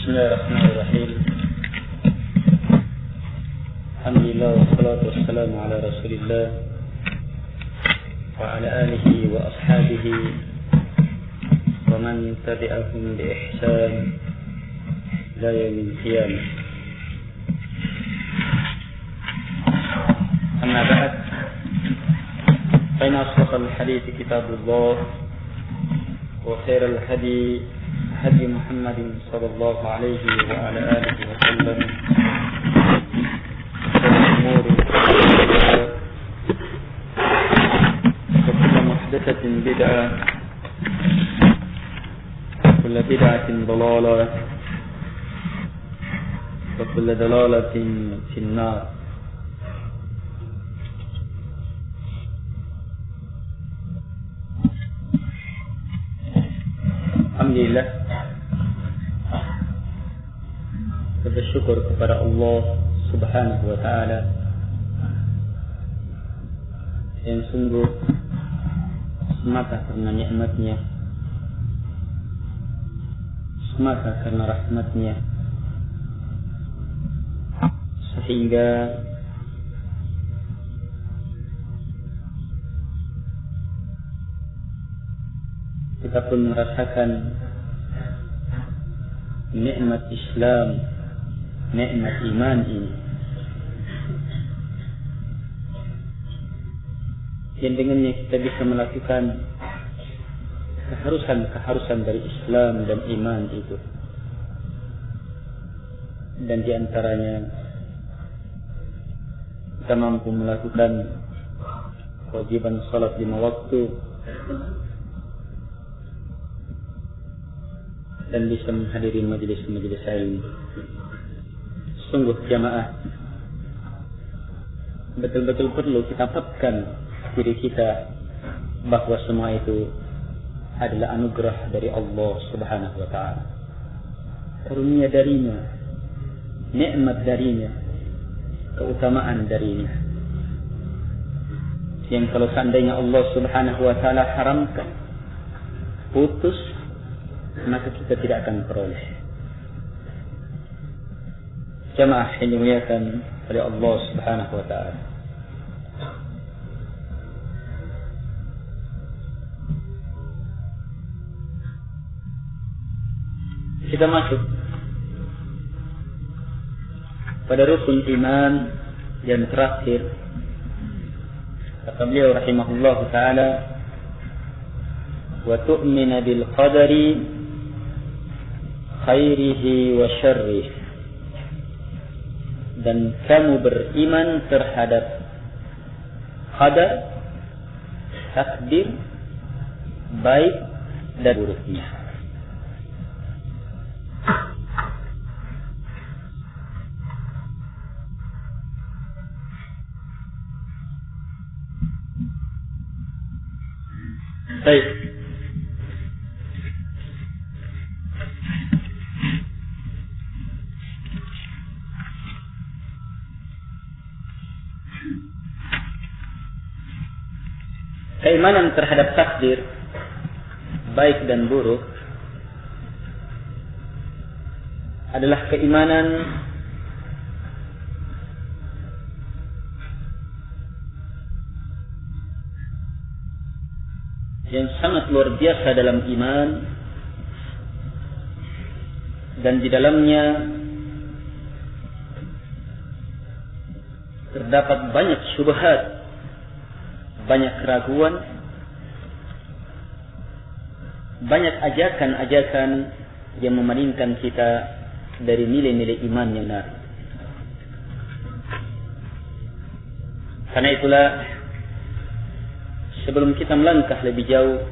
Bismillahirrahmanirrahim. Alhamdulillah wassalatu wassalamu ala Rasulillah wa ala alihi wa ashabihi wa man tabi'ahum bi ihsan ila yaumil qiyamah. Amma ba'd. Fa inna asdaqal hadithi kitabullah wa khairal hadi هدي محمد صلى الله عليه وعلى آله وسلم الأمور وكل محدثة بدعة وكل بدعة ضلالة وكل ضلالة في النار. Alhamdulillah, bersyukur kepada Allah Subhanahu wa Ta'ala yang sungguh semata karena nikmatnya, semata karena rahmatnya, sehingga kita pun merasakan nikmat Islam, nikmat iman ini, yang dengannya kita bisa melakukan keharusan dari Islam dan iman itu. Dan diantaranya kita mampu melakukan kewajiban salat 5 waktu dan bisa menghadiri majelis-majelis ilmu. Sungguh jamaah, betul-betul perlu kita tetapkan diri kita bahwa semua itu adalah anugerah dari Allah Subhanahu wa Ta'ala, karunia darinya, nikmat darinya, keutamaan darinya, yang kalau seandainya Allah Subhanahu wa Ta'ala haramkan, putus, maka kita tidak akan peroleh. Jamaah yang dimuliakan oleh Allah Subhanahu wa Ta'ala, kita masuk pada rukun iman yang terakhir. Kata beliau rahimahullahu ta'ala, wa tu'mina bil qadari khairihi wa syarrihi, dan kamu beriman terhadap qadar, takdir, baik dan buruknya. Baik. Keimanan terhadap takdir, baik dan buruk, adalah keimanan yang sangat luar biasa dalam iman, dan di dalamnya terdapat banyak syubhat, banyak keraguan, banyak ajakan-ajakan yang memalingkan kita dari nilai-nilai iman yang benar. Karena itulah, sebelum kita melangkah lebih jauh,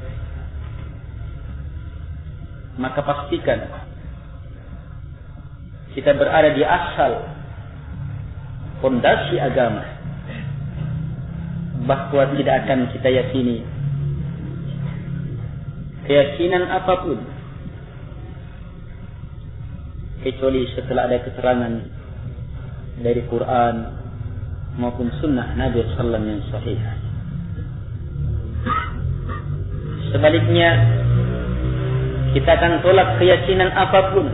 maka pastikan kita berada di asal fondasi agama, bahwa tidak akan kita yakini keyakinan apapun kecuali setelah ada keterangan dari Quran maupun sunnah Nabi sallallahu alaihi wasallam yang sahih. Sebaliknya, kita akan tolak keyakinan apapun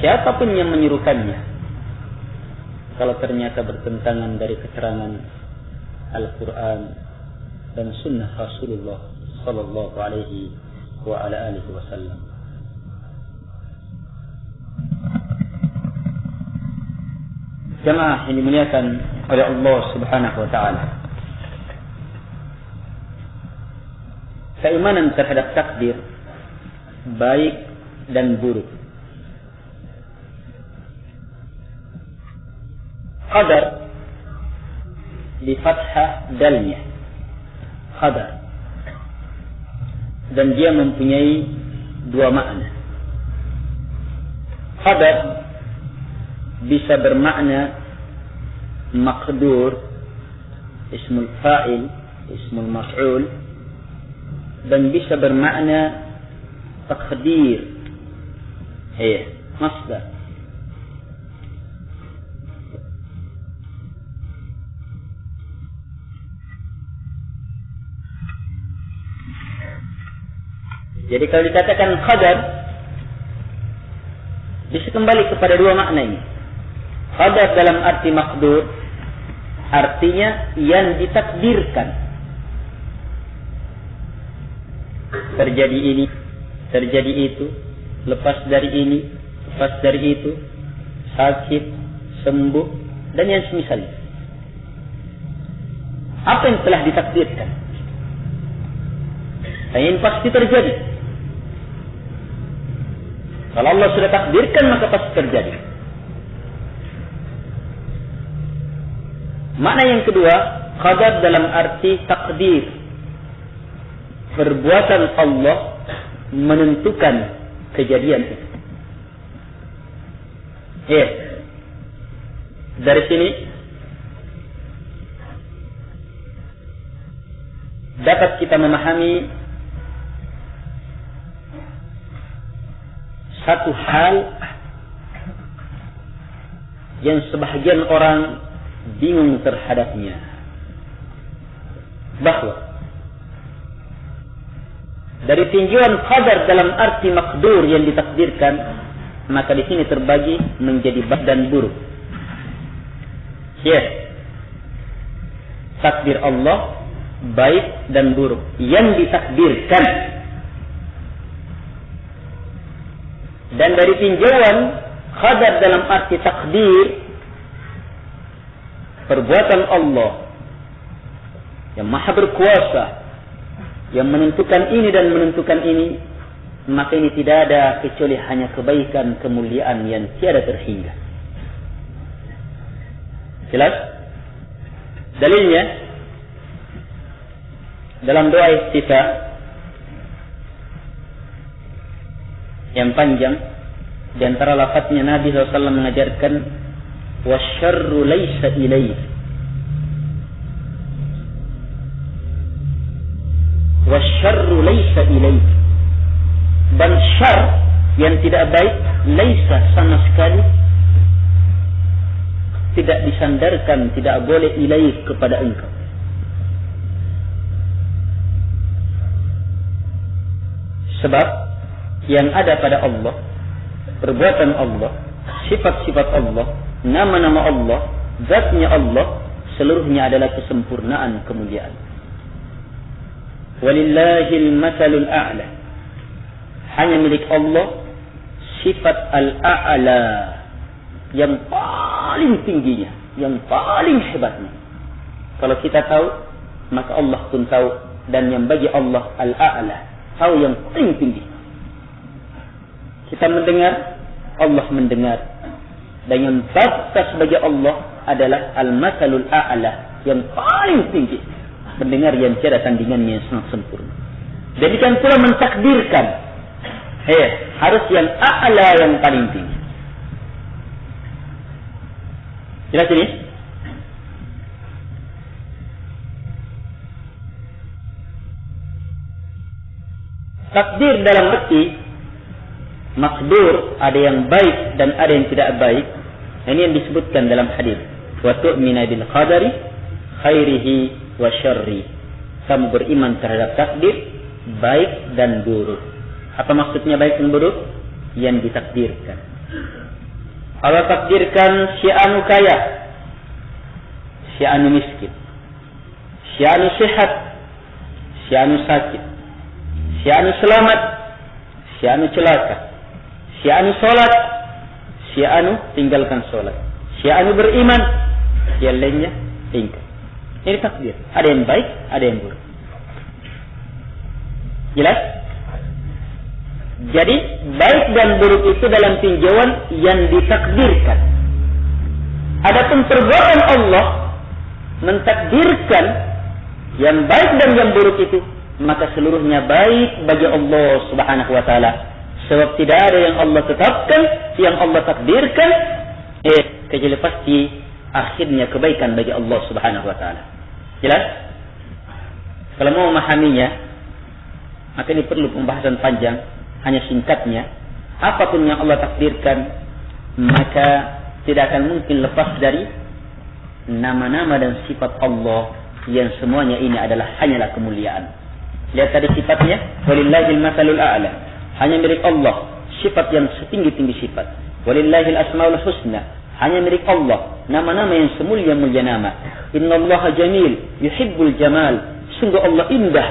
siapapun yang menyuruhkannya, kalau ternyata bertentangan dari keterangan Al-Quran dan Sunnah Rasulullah Sallallahu Alaihi Wasallam. Jamaah yang dimuliakan oleh Allah Subhanahu Wa Taala, keimanan terhadap takdir baik dan buruk, qadar di fathah dalnya, qadar, dan dia mempunyai dua makna. Qadar bisa bermakna maqdur, ismul fa'il, ismul maf'ul, dan bisa bermakna taqdir, masdar. Jadi kalau dikatakan qadar, bisa kembali kepada dua makna ini. Qadar dalam arti maqdur, artinya yang ditakdirkan. Terjadi ini, terjadi itu, lepas dari ini, lepas dari itu, sakit, sembuh, dan yang semisalnya. Apa yang telah ditakdirkan? Ini pasti terjadi. Kalau Allah sudah takdirkan, maka pasti terjadi. Makna yang kedua, qadar dalam arti takdir. Perbuatan Allah menentukan kejadian itu. Dari sini dapat kita memahami satu hal yang sebahagian orang bingung terhadapnya, bahwa dari tinjauan qadar dalam arti makdur yang ditakdirkan, maka di sini terbagi menjadi baik dan buruk. Takdir Allah baik dan buruk yang ditakdirkan. Dan dari tinjauan qadar dalam arti takdir, perbuatan Allah yang maha berkuasa, yang menentukan ini dan menentukan ini, maka ini tidak ada kecuali hanya kebaikan, kemuliaan yang tiada terhingga. Jelas? Dalilnya dalam doa iftitah yang panjang, di antara lafadznya Nabi SAW mengajarkan wasyarru laysa ilaih, wasyarru laysa ilaih, dan syar yang tidak baik laysa sama sekali tidak disandarkan, tidak boleh ilaih kepada engkau. Sebab yang ada pada Allah, perbuatan Allah, sifat-sifat Allah, nama-nama Allah, zatnya Allah, seluruhnya adalah kesempurnaan kemuliaan. Walillahil matsalul a'la, hanya milik Allah sifat al-a'la, yang paling tingginya, yang paling hebatnya. Kalau kita tahu, maka Allah pun tahu, dan yang bagi Allah al-a'la, tahu yang paling tinggi. Kita mendengar, Allah mendengar, dan yang batas bagi Allah adalah al-matsalul a'la, yang paling tinggi, mendengar yang tiada tandingannya, yang sangat sempurna. Demikian pula mentakdirkan, harus yang a'la, yang paling tinggi. Jelas ini? Takdir dalam arti makdur, ada yang baik dan ada yang tidak baik. Ini yang disebutkan dalam hadis, wa tu'mina bil qadari khairihi wa syarri. Kamu beriman terhadap takdir baik dan buruk. Apa maksudnya baik dan buruk? Yang ditakdirkan. Allah takdirkan si anu kaya, si anu miskin, si anu sehat, si anu sakit, si anu selamat, si anu celaka, si anu sholat, si anu tinggalkan sholat, si anu beriman, yang lainnya ingkar. Ini takdir. Ada yang baik, ada yang buruk. Jelas? Jadi baik dan buruk itu dalam tinjauan yang ditakdirkan. Adapun perbuatan Allah mentakdirkan yang baik dan yang buruk itu, maka seluruhnya baik bagi Allah Subhanahu wa taala. Sebab tidak ada yang Allah tetapkan, yang Allah takdirkan, kecuali pasti akhirnya kebaikan bagi Allah Subhanahu wa taala. Jelas? Kalau mau memahaminya, maka ini perlu pembahasan panjang. Hanya singkatnya, apapun yang Allah takdirkan, maka tidak akan mungkin lepas dari nama-nama dan sifat Allah yang semuanya ini adalah hanyalah kemuliaan. Lihat tadi sifatnya, walillahil masalul a'la. Hanya milik Allah sifat yang setinggi-tinggi sifat. Walillahil asmaul husna. Hanya milik Allah nama-nama yang semulia-mulia nama. Innallaha jamil yuhibbul jamal. Sungguh Allah indah,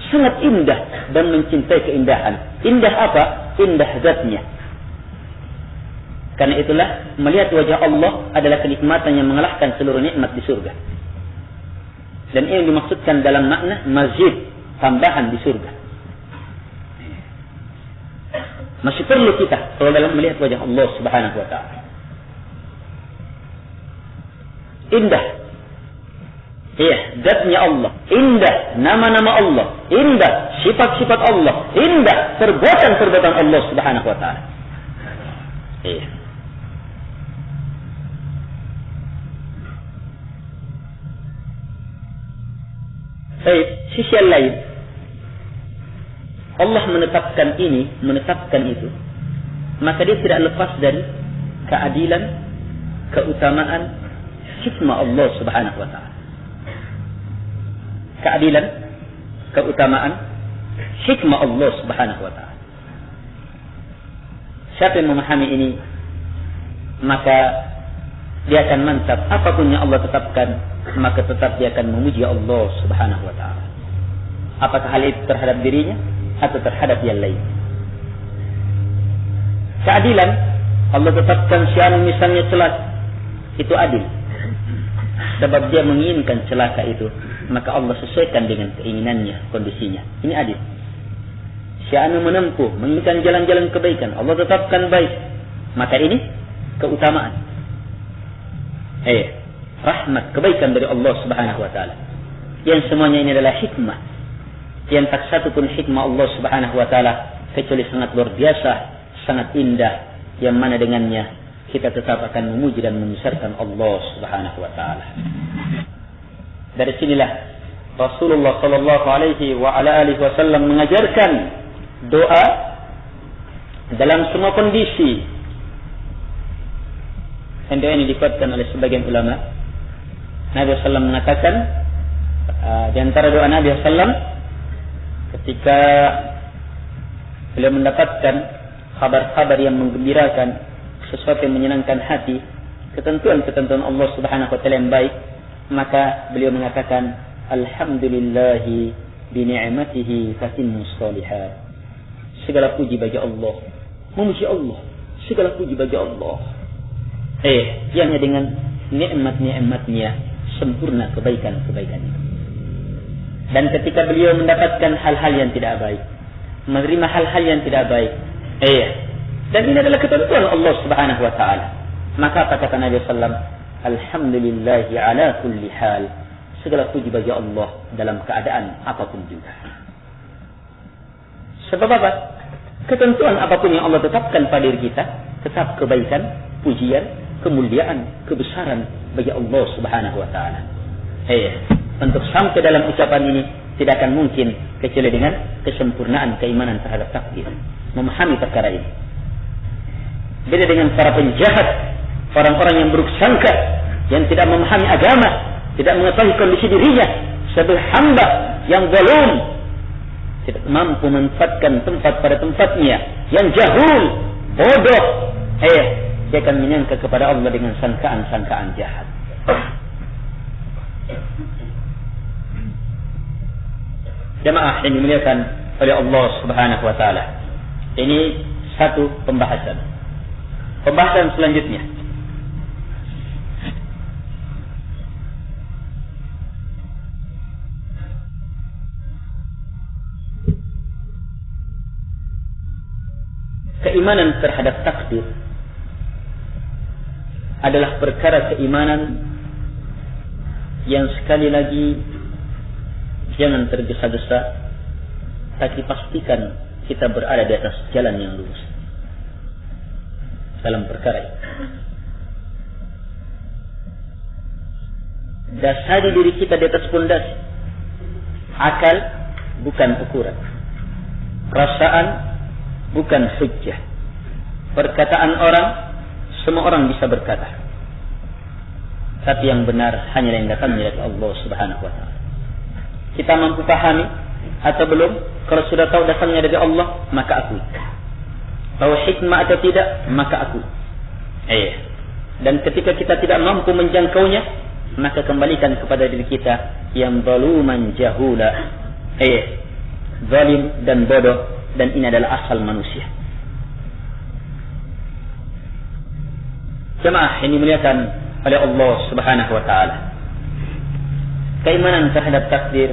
sangat indah dan mencintai keindahan. Indah apa? Indah zatnya. Karena itulah melihat wajah Allah adalah kenikmatan yang mengalahkan seluruh nikmat di surga. Dan ini dimaksudkan dalam makna mazid, tambahan di surga. Masih perlu kita kalau dalam melihat wajah Allah Subhanahu wa taala. Indah. Iya, zatnya Allah. Indah nama-nama Allah. Indah sifat-sifat Allah. Indah perbuatan-perbuatan Allah Subhanahu wa taala. Iya. Baik, sisi yang lain, Allah menetapkan ini, menetapkan itu, maka dia tidak lepas dari keadilan, keutamaan, hikmah Allah Subhanahu wa taala. Keadilan, keutamaan, hikmah Allah Subhanahu wa taala. Siapa yang memahami ini, maka dia akan mantap apapun yang Allah tetapkan, maka tetap dia akan memuji Allah Subhanahu wa taala. Apakah hal itu terhadap dirinya atau terhadap yang lain. Keadilan, Allah tetapkan siapa misalnya celaka, itu adil. Sebab dia menginginkan celaka itu, maka Allah sesuaikan dengan keinginannya, kondisinya. Ini adil. Si anu menempuh, menginginkan jalan-jalan kebaikan, Allah tetapkan baik. Maka ini keutamaan. Rahmat, kebaikan dari Allah Subhanahu wa taala. Yang semuanya ini adalah hikmah. Yang tak satu pun hikmah Allah Subhanahu wa taala kecuali sangat luar biasa, sangat indah, yang mana dengannya kita tetap akan memuji dan membesarkan Allah Subhanahu wa taala. Dari sinilah Rasulullah sallallahu alaihi wa ala alihi wasallam mengajarkan doa dalam semua kondisi. Dan doa ini dikuatkan oleh sebagian ulama. Nabi sallallahu mengatakan di antara doa Nabi sallallahu ketika beliau mendapatkan kabar-kabar yang menggembirakan, sesuatu yang menyenangkan hati, ketentuan-ketentuan Allah Subhanahu wa taala yang baik, maka beliau mengatakan alhamdulillahi bi ni'matihi tatimmus shalihat. Segala puji bagi Allah, memuji Allah, segala puji bagi Allah. Yang dengan nikmat-nikmatnya sempurna kebaikan-kebaikan itu. Dan ketika beliau mendapatkan hal-hal yang tidak baik, menerima hal-hal yang tidak baik, dan ini adalah ketentuan Allah Subhanahu wa taala, maka apa kata Nabi sallallahu alhamdulillahi ala kulli hal. Segala puji bagi Allah dalam keadaan apapun juga. Sebab apa? Ketentuan apapun yang Allah tetapkan pada diri kita, tetap kebaikan, pujian, kemuliaan, kebesaran bagi Allah Subhanahu wa taala. Untuk sampai dalam ucapan ini tidak akan mungkin kecuali dengan kesempurnaan keimanan terhadap takdir. Memahami perkara ini. Beda dengan para penjahat, orang-orang yang buruk sangka, yang tidak memahami agama, tidak mengetahui kondisi dirinya sebagai hamba yang zalim, tidak mampu memanfaatkan tempat pada tempatnya, yang jahul, bodoh, dia akan menyangka kepada Allah dengan sangkaan-sangkaan jahat. Jamaah yang dimuliakan oleh Allah Subhanahu wa taala. Ini satu pembahasan. Pembahasan selanjutnya, keimanan terhadap takdir adalah perkara keimanan yang sekali lagi jangan tergesa-gesa, tapi pastikan kita berada di atas jalan yang lurus dalam perkara ini. Dasari diri kita di atas pondasi. Akal bukan ukuran, perasaan bukan hujjah. Perkataan orang, semua orang bisa berkata, tapi yang benar hanya yang datang dari Allah Subhanahu wa taala. Kita mampu pahami atau belum? Kalau sudah tahu datangnya dari Allah, maka akui. Tahu hikmah atau tidak, maka akui. Dan ketika kita tidak mampu menjangkaunya, maka kembalikan kepada diri kita yang zaluman jahula. Zalim dan bodoh, dan ini adalah asal manusia. Jemaah yang dimuliakan oleh Allah Subhanahu wa taala. Keimanan terhadap takdir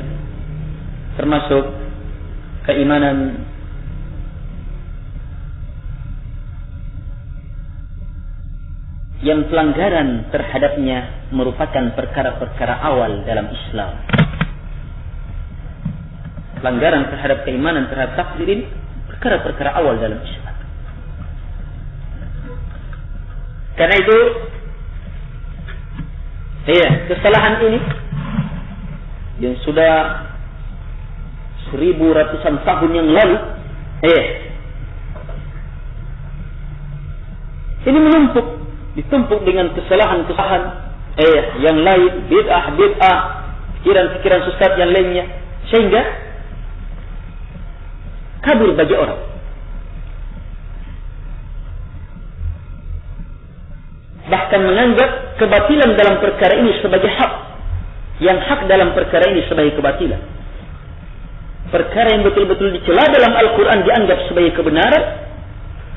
termasuk keimanan yang pelanggaran terhadapnya merupakan perkara-perkara awal dalam Islam. Pelanggaran terhadap keimanan terhadap takdir ini perkara-perkara awal dalam Islam. Karena itu, kesalahan ini yang sudah 1000 ratusan tahun yang lalu, ini ditumpuk dengan kesalahan-kesalahan yang lain, bid'ah, pikiran-pikiran sesat yang lainnya, sehingga kabur bagi orang. Bahkan menganggap kebatilan dalam perkara ini sebagai hak, yang hak dalam perkara ini sebagai kebatilan. Perkara yang betul-betul dicela dalam Al-Quran dianggap sebagai kebenaran,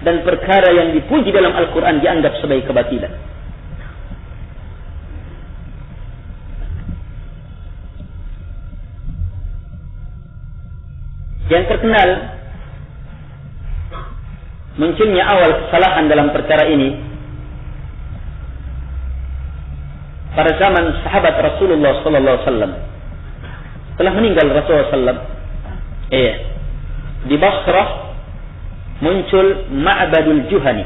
dan perkara yang dipuji dalam Al-Quran dianggap sebagai kebatilan. Yang terkenal munculnya awal kesalahan dalam perkara ini pada zaman sahabat Rasulullah sallallahu alaihi wasallam. Setelah meninggal Rasulullah sallallahu alaihi wasallam, di Basrah muncul Ma'badul Juhani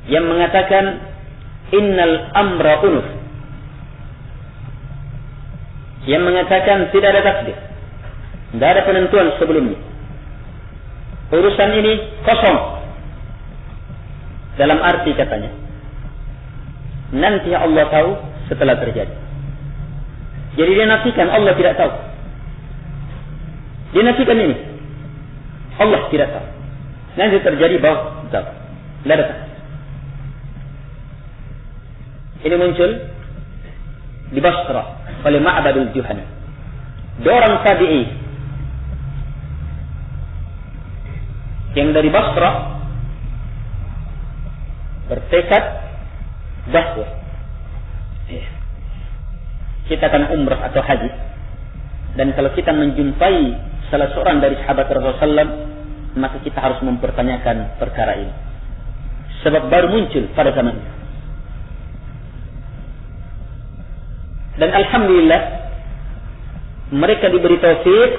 yang mengatakan innal amra unuf, yang mengatakan tidak ada takdir, tidak ada penentuan sebelumnya, urusan ini kosong. Dalam arti katanya, nanti Allah tahu setelah terjadi. Jadi dia nafikan Allah tidak tahu. Dia nafikan ini, Allah tidak tahu. Nanti terjadi bahawa tahu. Tidak ada tahu. Ini muncul di Basrah oleh Ma'badul Juhani. Dua orang tabi'i yang dari Basrah bertekad dakwah. Kita akan umrah atau haji, dan kalau kita menjumpai salah seorang dari sahabat Rasulullah SAW, maka kita harus mempertanyakan perkara ini, sebab baru muncul pada zaman itu. Dan alhamdulillah mereka diberi taufik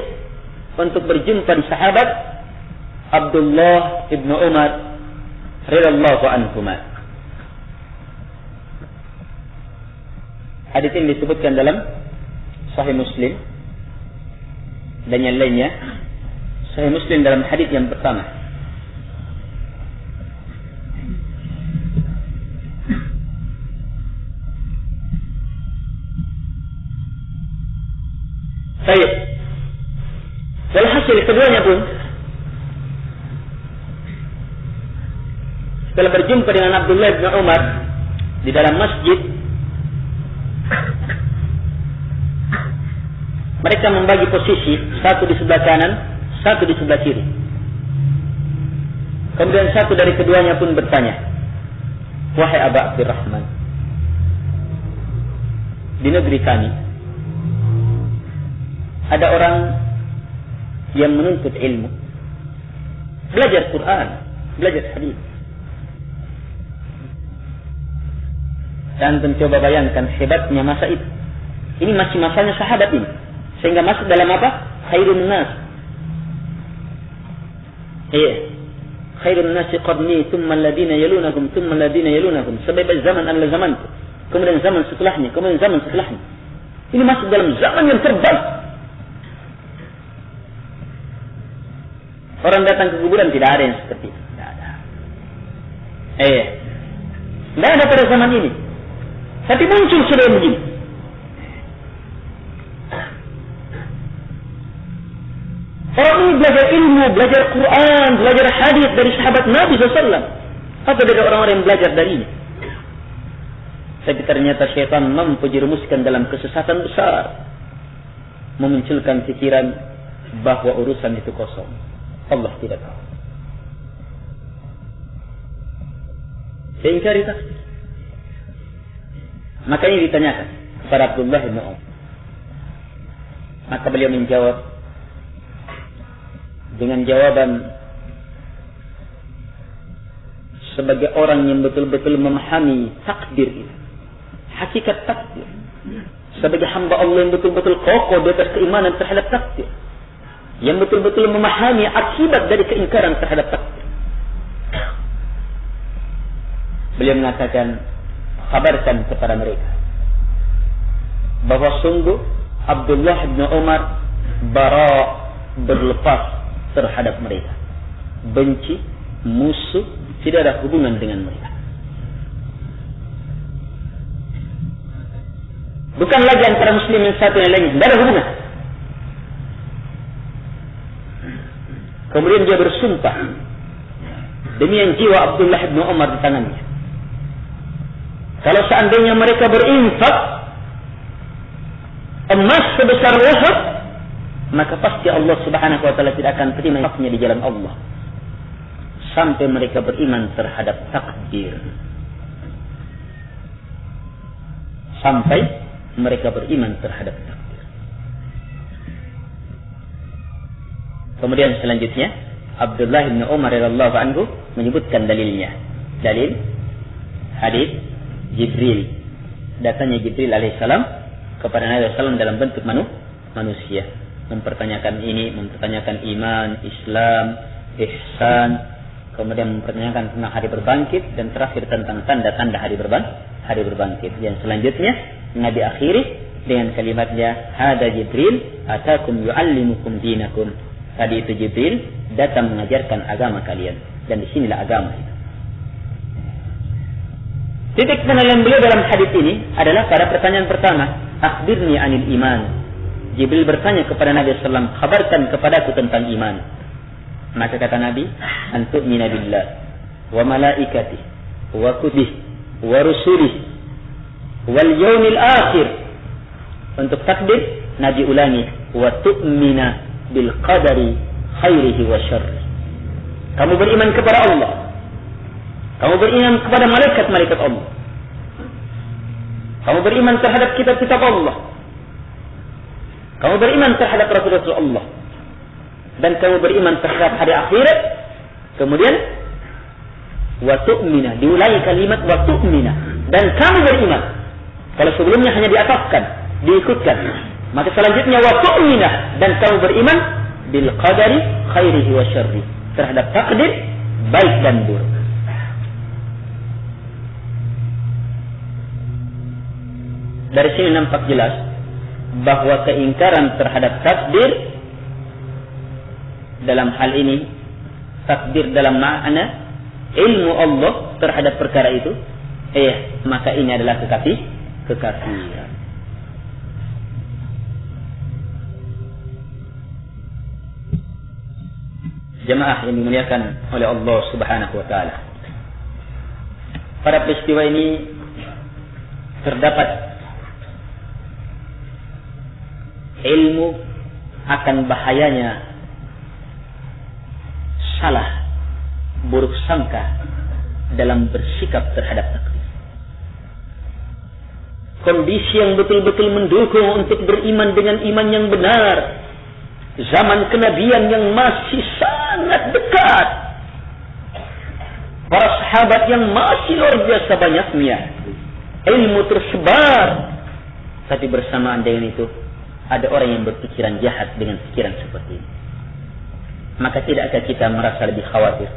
untuk berjumpa di sahabat Abdullah ibnu Umar radhiyallahu anhuma. Hadis ini disebutkan dalam Sahih Muslim dan yang lainnya. Sahih Muslim dalam hadis yang pertama. Baik. Walhasil keduanya pun setelah berjumpa dengan Abdullah bin Umar di dalam masjid, mereka membagi posisi, satu di sebelah kanan, satu di sebelah kiri. Kemudian satu dari keduanya pun bertanya, "Wahai Aba Abdurrahman, di negeri kami ada orang yang menuntut ilmu, belajar Quran, belajar hadis. Dan coba bayangkan hebatnya masa itu. Ini masih masanya sahabat ini, sehingga masuk dalam apa? Khairun nas. Iya. Khairun nasi qarni, thumma alladhina yalunahum, thumma alladhina yalunahum. Sebaik zaman adalah zamanku. Kemudian zaman setelahnya, kemudian zaman setelahnya. Ini masuk dalam zaman yang terbaik. Orang datang ke kuburan tidak ada yang seperti itu. Tidak ada. Tidak ada pada zaman ini. Tapi muncul sudah begini. Orang ini belajar ilmu, belajar Quran, belajar hadis dari sahabat Nabi SAW. Apa dari orang-orang yang belajar darinya? Tapi ternyata syaitan mampu jerumuskan dalam kesesatan besar, memunculkan pikiran bahwa urusan itu kosong. Allah tidak tahu. Seingkari takdir. Makanya ditanyakan kepada Abdullah bin Umar. Maka beliau menjawab dengan jawaban sebagai orang yang betul-betul memahami takdir itu, hakikat takdir, sebagai hamba Allah yang betul-betul kokoh di atas keimanan terhadap takdir, yang betul-betul memahami akibat dari keingkaran terhadap takdir. Beliau mengatakan, kabarkan kepada mereka bahwa sungguh Abdullah bin Umar berlepas terhadap mereka, benci, musuh, tidak ada hubungan dengan mereka. Bukan lagi antara muslimin satu yang lain, tidak ada hubungan. Kemudian dia bersumpah demi yang jiwa Abdullah bin Umar di tangannya, kalau seandainya mereka berinfak emas sebesar Uhud, maka pasti Allah Subhanahu wa taala tidak akan terima infaknya di jalan Allah sampai mereka beriman terhadap takdir. Sampai mereka beriman terhadap takdir. Kemudian selanjutnya Abdullah bin Umar radhiyallahu anhu menyebutkan dalilnya. Dalil hadis Jibril. Datangnya Jibril alaihissalam kepada Nabi SAW dalam bentuk manusia, mempertanyakan ini, mempertanyakan iman, Islam, ihsan, kemudian mempertanyakan tentang hari berbangkit, dan terakhir tentang tanda-tanda hari berbangkit. Dan selanjutnya Nabi akhiri dengan kalimatnya, hada Jibril atakum yu'allimukum dinakum. Tadi itu Jibril datang mengajarkan agama kalian, dan disinilah agama itu. Titik penilaian beliau dalam hadis ini adalah pada pertanyaan pertama, akhbirni anil iman. Jibril bertanya kepada Nabi SAW, khabarkan kepadaku tentang iman. Maka kata Nabi, antu'mina billah wa malaikatih wa kutubih wa rusulih wal yawmil akhir. Untuk takdir Nabi ulangi, wa tu'mina bil qadari khairihi wa syarri. Kamu beriman kepada Allah, kamu beriman kepada malaikat-malaikat Allah, kamu beriman terhadap kitab-kitab Allah, kamu beriman terhadap Rasul-Rasul Allah, dan kamu beriman terhadap hari akhirat. Kemudian wa tu'mina, diulangi kalimat wa tu'mina, dan kamu beriman. Kalau sebelumnya hanya diatafkan, diikutkan, maka selanjutnya wa tu'mina, dan kamu beriman bil qadari khairihi wa syarri, terhadap takdir baik dan buruk. Dari sini nampak jelas bahwa keingkaran terhadap takdir dalam hal ini, takdir dalam makna ilmu Allah terhadap perkara itu, maka ini adalah kekafiran. Jemaah yang dimuliakan oleh Allah Subhanahu wa taala. pada peristiwa ini terdapat ilmu akan bahayanya salah, buruk sangka dalam bersikap terhadap takdir. Kondisi yang betul-betul mendukung untuk beriman dengan iman yang benar, zaman kenabian yang masih sangat dekat, para sahabat yang masih luar biasa banyaknya, ilmu tersebar, tapi bersamaan dengan itu ada orang yang berpikiran jahat dengan pikiran seperti ini. Maka tidakkah kita merasa lebih khawatir?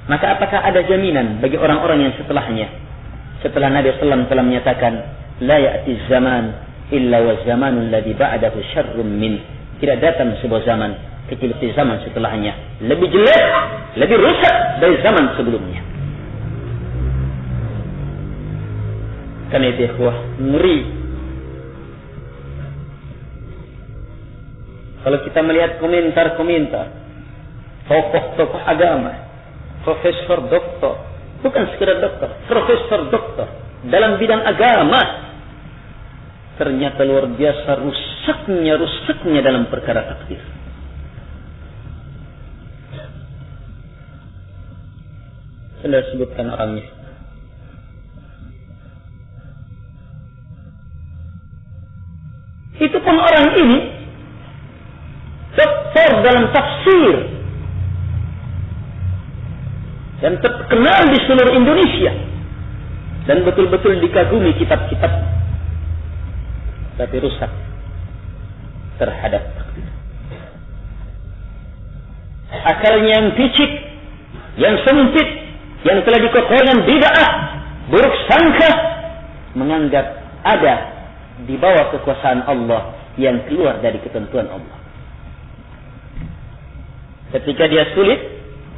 Maka apakah ada jaminan bagi orang-orang yang setelahnya, setelah Nabi SAW telah menyatakan la ya'ti zaman illa wa zamanul ladzi ba'dahu syarrun min, tidak datang sebuah zaman kecuali zaman setelahnya lebih jelek, lebih rusak dari zaman sebelumnya. Karena itu ikhwah, ngeri kalau kita melihat komentar-komentar tokoh-tokoh agama, profesor doktor, bukan sekedar doktor, profesor doktor dalam bidang agama, ternyata luar biasa rusaknya dalam perkara takdir. Sudah sebutkan orangnya. Itu pun orang ini doktor dalam tafsir dan terkenal di seluruh Indonesia dan betul-betul dikagumi kitab-kitab, tapi rusak terhadap takdir. Akalnya yang picik, yang sempit, yang telah dikokohkan bid'ah, buruk sangka, menganggap ada di bawah kekuasaan Allah yang keluar dari ketentuan Allah. Ketika dia sulit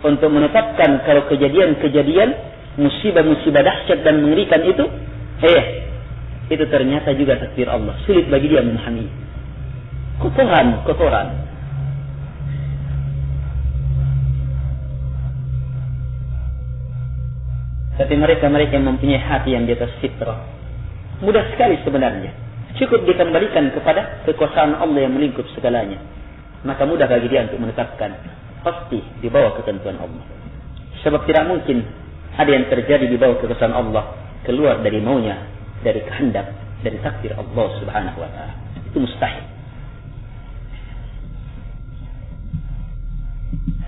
untuk menetapkan kalau kejadian-kejadian, musibah-musibah dahsyat dan mengerikan itu, itu ternyata juga takdir Allah. Sulit bagi dia memahami. Kotoran. Tapi mereka yang mempunyai hati yang di atas fitrah, mudah sekali sebenarnya. Cukup dikembalikan kepada kekuasaan Allah yang melingkup segalanya. Maka mudah bagi dia untuk menetapkan pasti di bawah ketentuan Allah. Sebab tidak mungkin ada yang terjadi di bawah kekuasaan Allah keluar dari maunya, dari kehendak, dari takdir Allah Subhanahu wa ta'ala. Itu mustahil.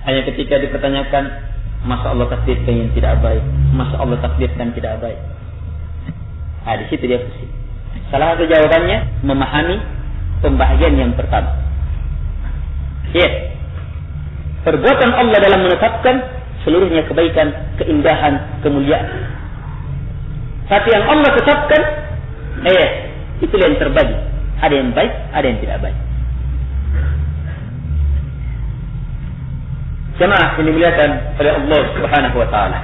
Hanya ketika dipertanyakan, masa Allah takdirkan yang tidak baik, masa Allah takdirkan tidak baik, di situ dia pusing. Salah satu jawabannya memahami pembahagian yang pertama. Perbuatan Allah dalam menetapkan seluruhnya kebaikan, keindahan, kemuliaan. Tapi yang Allah tetapkan, itulah yang terbagi. Ada yang baik, ada yang tidak baik. Jemaah yang dimuliakan oleh Allah Subhanahu wa ta'ala.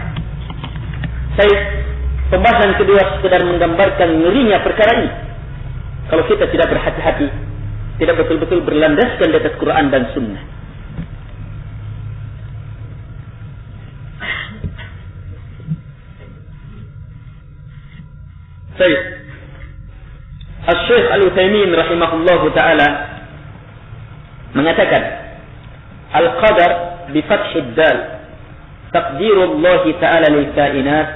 Pembahasan kedua sekedar menggambarkan ngerinya perkara ini. Kalau kita tidak berhati-hati, tidak betul-betul berlandaskan di atas Quran dan Sunnah. Al-Syekh Al-Utsaimin rahimahullahu ta'ala mengatakan, Al-Qadar bifathid dal taqdirullah ta'ala lil kainat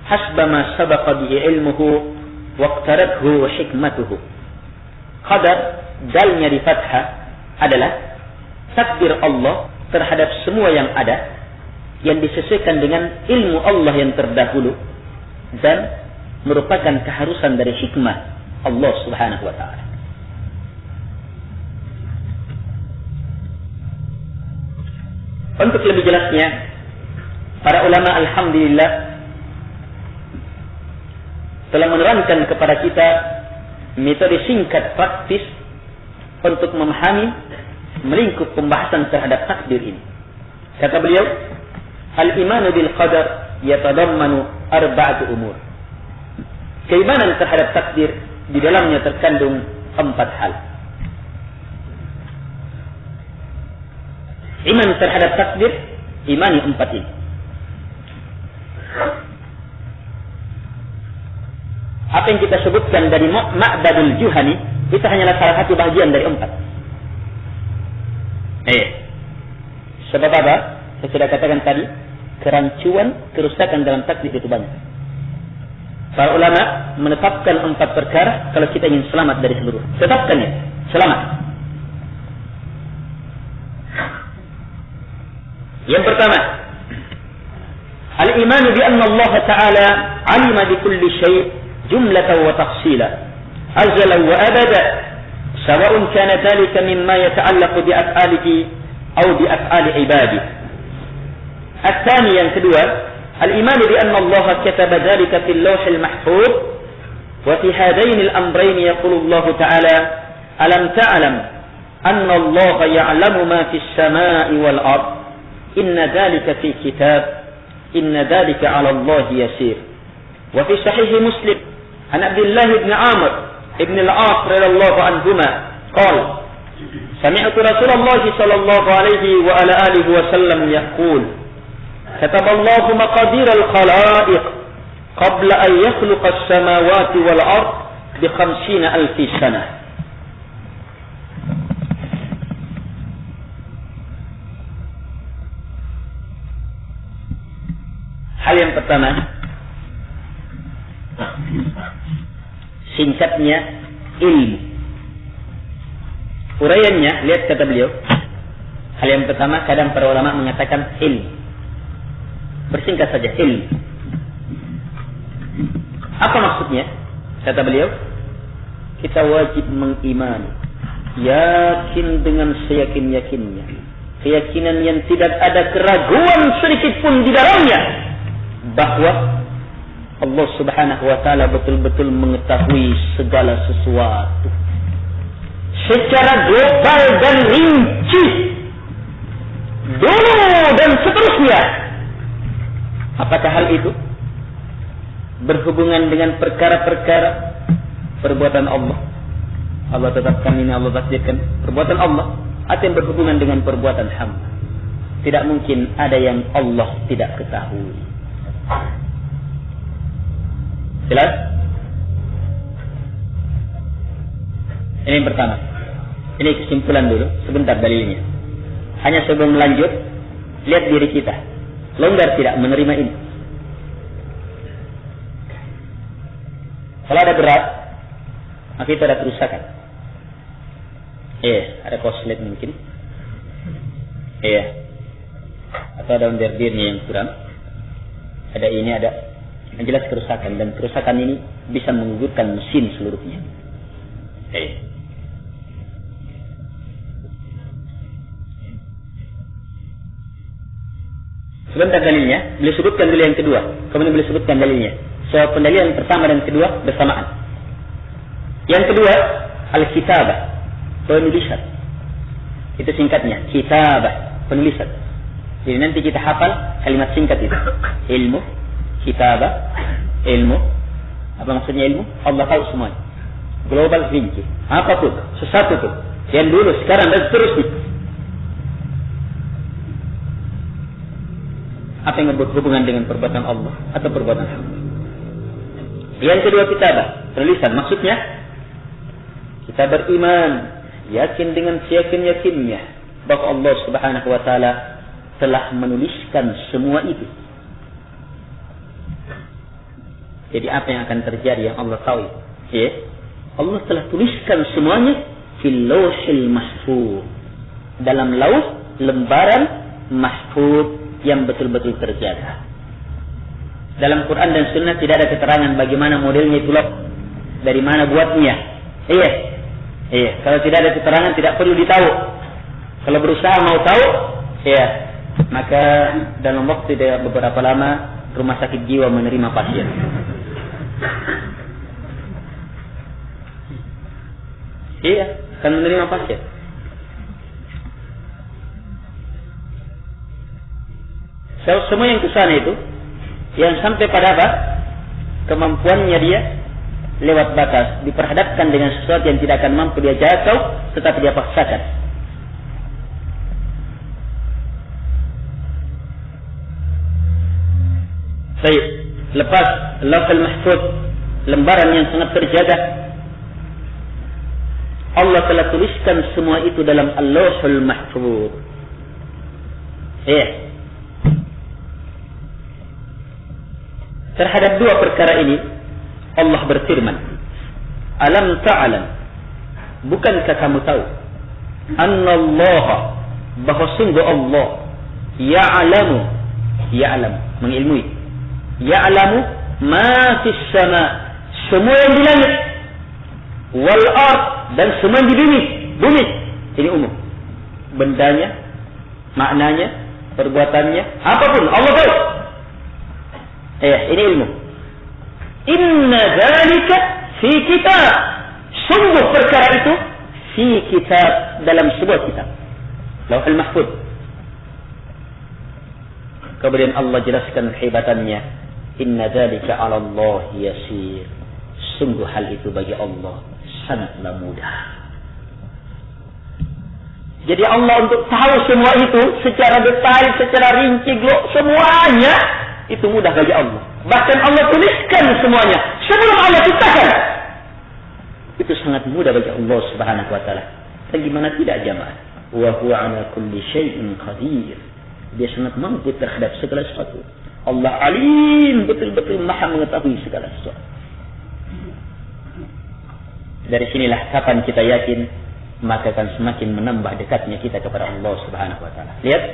hasba ma sabaqa bihi ilmuhu waqtarathu hikmatuhu. Qadar, dalnya di fathah, adalah takdir Allah terhadap semua yang ada, yang disesuaikan dengan ilmu Allah yang terdahulu dan merupakan keharusan dari hikmah Allah Subhanahu wa ta'ala. Untuk lebih jelasnya, para ulama alhamdulillah telah menerangkan kepada kita metode singkat praktis untuk memahami, melingkup pembahasan terhadap takdir ini. Kata beliau, al-imanu bil qadar yatadammanu arba'atu umur. Keimanan terhadap takdir di dalamnya terkandung 4 hal. Iman terhadap takdir, imani 4 ini. Apa yang kita sebutkan dari Ma'badul Juhani itu hanyalah salah satu bagian dari 4. Sebab apa? Saya sudah katakan tadi, kerancuan, kerusakan dalam taklif itu banyak. Para ulama menetapkan 4 perkara kalau kita ingin selamat dari seluruh. Tetapkannya, selamat. Yang pertama, al-iman bi anna Allah Ta'ala 'alima bi kulli syai' jumlatan wa tafsila, azalan wa abada, sawa'un kana dhalika mimma yata'allaqu bi af'alihi aw bi af'ali ibadihi. الثاني yang kedua, al-iman bi anna Allah kataba dhalika fil lawhil mahfuz, wa fi hadain al-amrayn yaqulu Allah Ta'ala alam ta'lam anna Allah ya'lamu ma fis samai wal ard inna dhalika fi kitab inna dhalika 'ala Allah yasir. Wa fi sahih Muslim an Abdullah ibn Amr ibn al-As radhiyallahu anhuma qala sami'tu Rasulullah sallallahu alaihi wa ala alihi wa sallam yaqul كتب الله مقادير الخلائق قبل أن يخلق السماوات والأرض ب50,000 سنة. Hal yang pertama, singkatnya ilmu. Uraiannya, lihat kata beliau. Hal yang pertama, kadang para ulama mengatakan ilmu. Bersingkat saja, ilmu. Apa maksudnya? Kata beliau, kita wajib mengimani, yakin dengan seyakin-yakinnya, keyakinan yang tidak ada keraguan sedikit pun di dalamnya, bahwa Allah Subhanahu wa Ta'ala betul-betul mengetahui segala sesuatu secara global dan rinci, dulu dan seterusnya. Apakah hal itu berhubungan dengan perkara-perkara perbuatan Allah? Allah tetapkan ini, Allah takdirkan perbuatan Allah, atau yang berhubungan dengan perbuatan hamba? Tidak mungkin ada yang Allah tidak ketahui. Jelas? Ini yang pertama. Ini kesimpulan dulu, sebentar dalilnya. Hanya sebelum lanjut, lihat diri kita. Longgar tidak menerima ini. Kalau ada berat, maka itu ada kerusakan. Ada koslet mungkin. Atau ada underbirnya yang kurang. Ada ini, ada. Yang jelas kerusakan. Dan kerusakan ini bisa menggugurkan mesin seluruhnya. Sebentar dalilnya, beliau sebutkan dulu yang kedua, kemudian beliau sebutkan dalilnya. So, pendalilan pertama dan kedua bersamaan. Yang kedua, al-kitabah, penulisan. Itu singkatnya, kitabah, penulisan. Jadi nanti kita hafal kalimat singkat itu. Ilmu, kitabah, ilmu. Apa maksudnya ilmu? Allah tahu semuanya. Global rinci. Apapun, sesuatu itu. Yang dulu, sekarang, dan seterusnya. Apa yang berhubungan dengan perbuatan Allah atau perbuatan hamba. Yang kedua, kitabah, penulisan. Maksudnya kita beriman, yakin dengan seyakin-yakinnya bahwa Allah Subhanahu wa Ta'ala telah menuliskan semua itu. Jadi apa yang akan terjadi yang Allah tahu? Allah telah tuliskan semuanya fil lawhil mahfuz, dalam lauh lembaran mahfuz yang betul-betul terjaga. Dalam Quran dan Sunnah tidak ada keterangan bagaimana modelnya itu loh, dari mana buatnya. Kalau tidak ada keterangan tidak perlu ditahu. Kalau berusaha mau tahu, maka dalam waktu beberapa lama rumah sakit jiwa menerima pasien. Akan menerima pasien. Semua yang kesana itu, yang sampai pada apa? Kemampuannya dia lewat batas, diperhadapkan dengan sesuatu yang tidak akan mampu dia jatuh, tetapi dia paksakan. Baik, lepas Lauhul Mahfuz lembaran yang sangat terjaga. Allah telah tuliskan semua itu dalam Al-Lauhul Mahfuz. Terhadap dua perkara ini Allah berfirman, alam ta'lam, bukankah kamu tahu, annallaha, bahwa sungguh Allah, ya'lamu, mengilmui, ya'lamu ma fis sama, semua yang di langit, wal ard, dan semua yang di bumi. Ini umum, bendanya, maknanya, perbuatannya, apapun Allah tahu. Ini ilmu. Inna dzalika fi kitab, sungguh perkara itu fi kitab, dalam sebuah kitab, Lauhul Mahfuz. Kemudian Allah jelaskan kehebatannya, inna dzalika 'ala Allah yasir, sungguh hal itu bagi Allah sangatlah mudah. Jadi Allah untuk tahu semua itu secara detail, secara rinci, semuanya itu mudah bagi Allah. Bahkan Allah tuliskan semuanya sebelum Allah ciptakan. Itu sangat mudah bagi Allah Subhanahu wa taala. Bagaimana tidak jamaah? Wa huwa 'ala kulli syai'in qadir. Dia sangat mampu terhadap segala sesuatu. Allah alim, betul-betul maha mengetahui segala sesuatu. Dari sinilah kapan kita yakin, maka akan semakin menambah dekatnya kita kepada Allah Subhanahu wa taala. Lihat,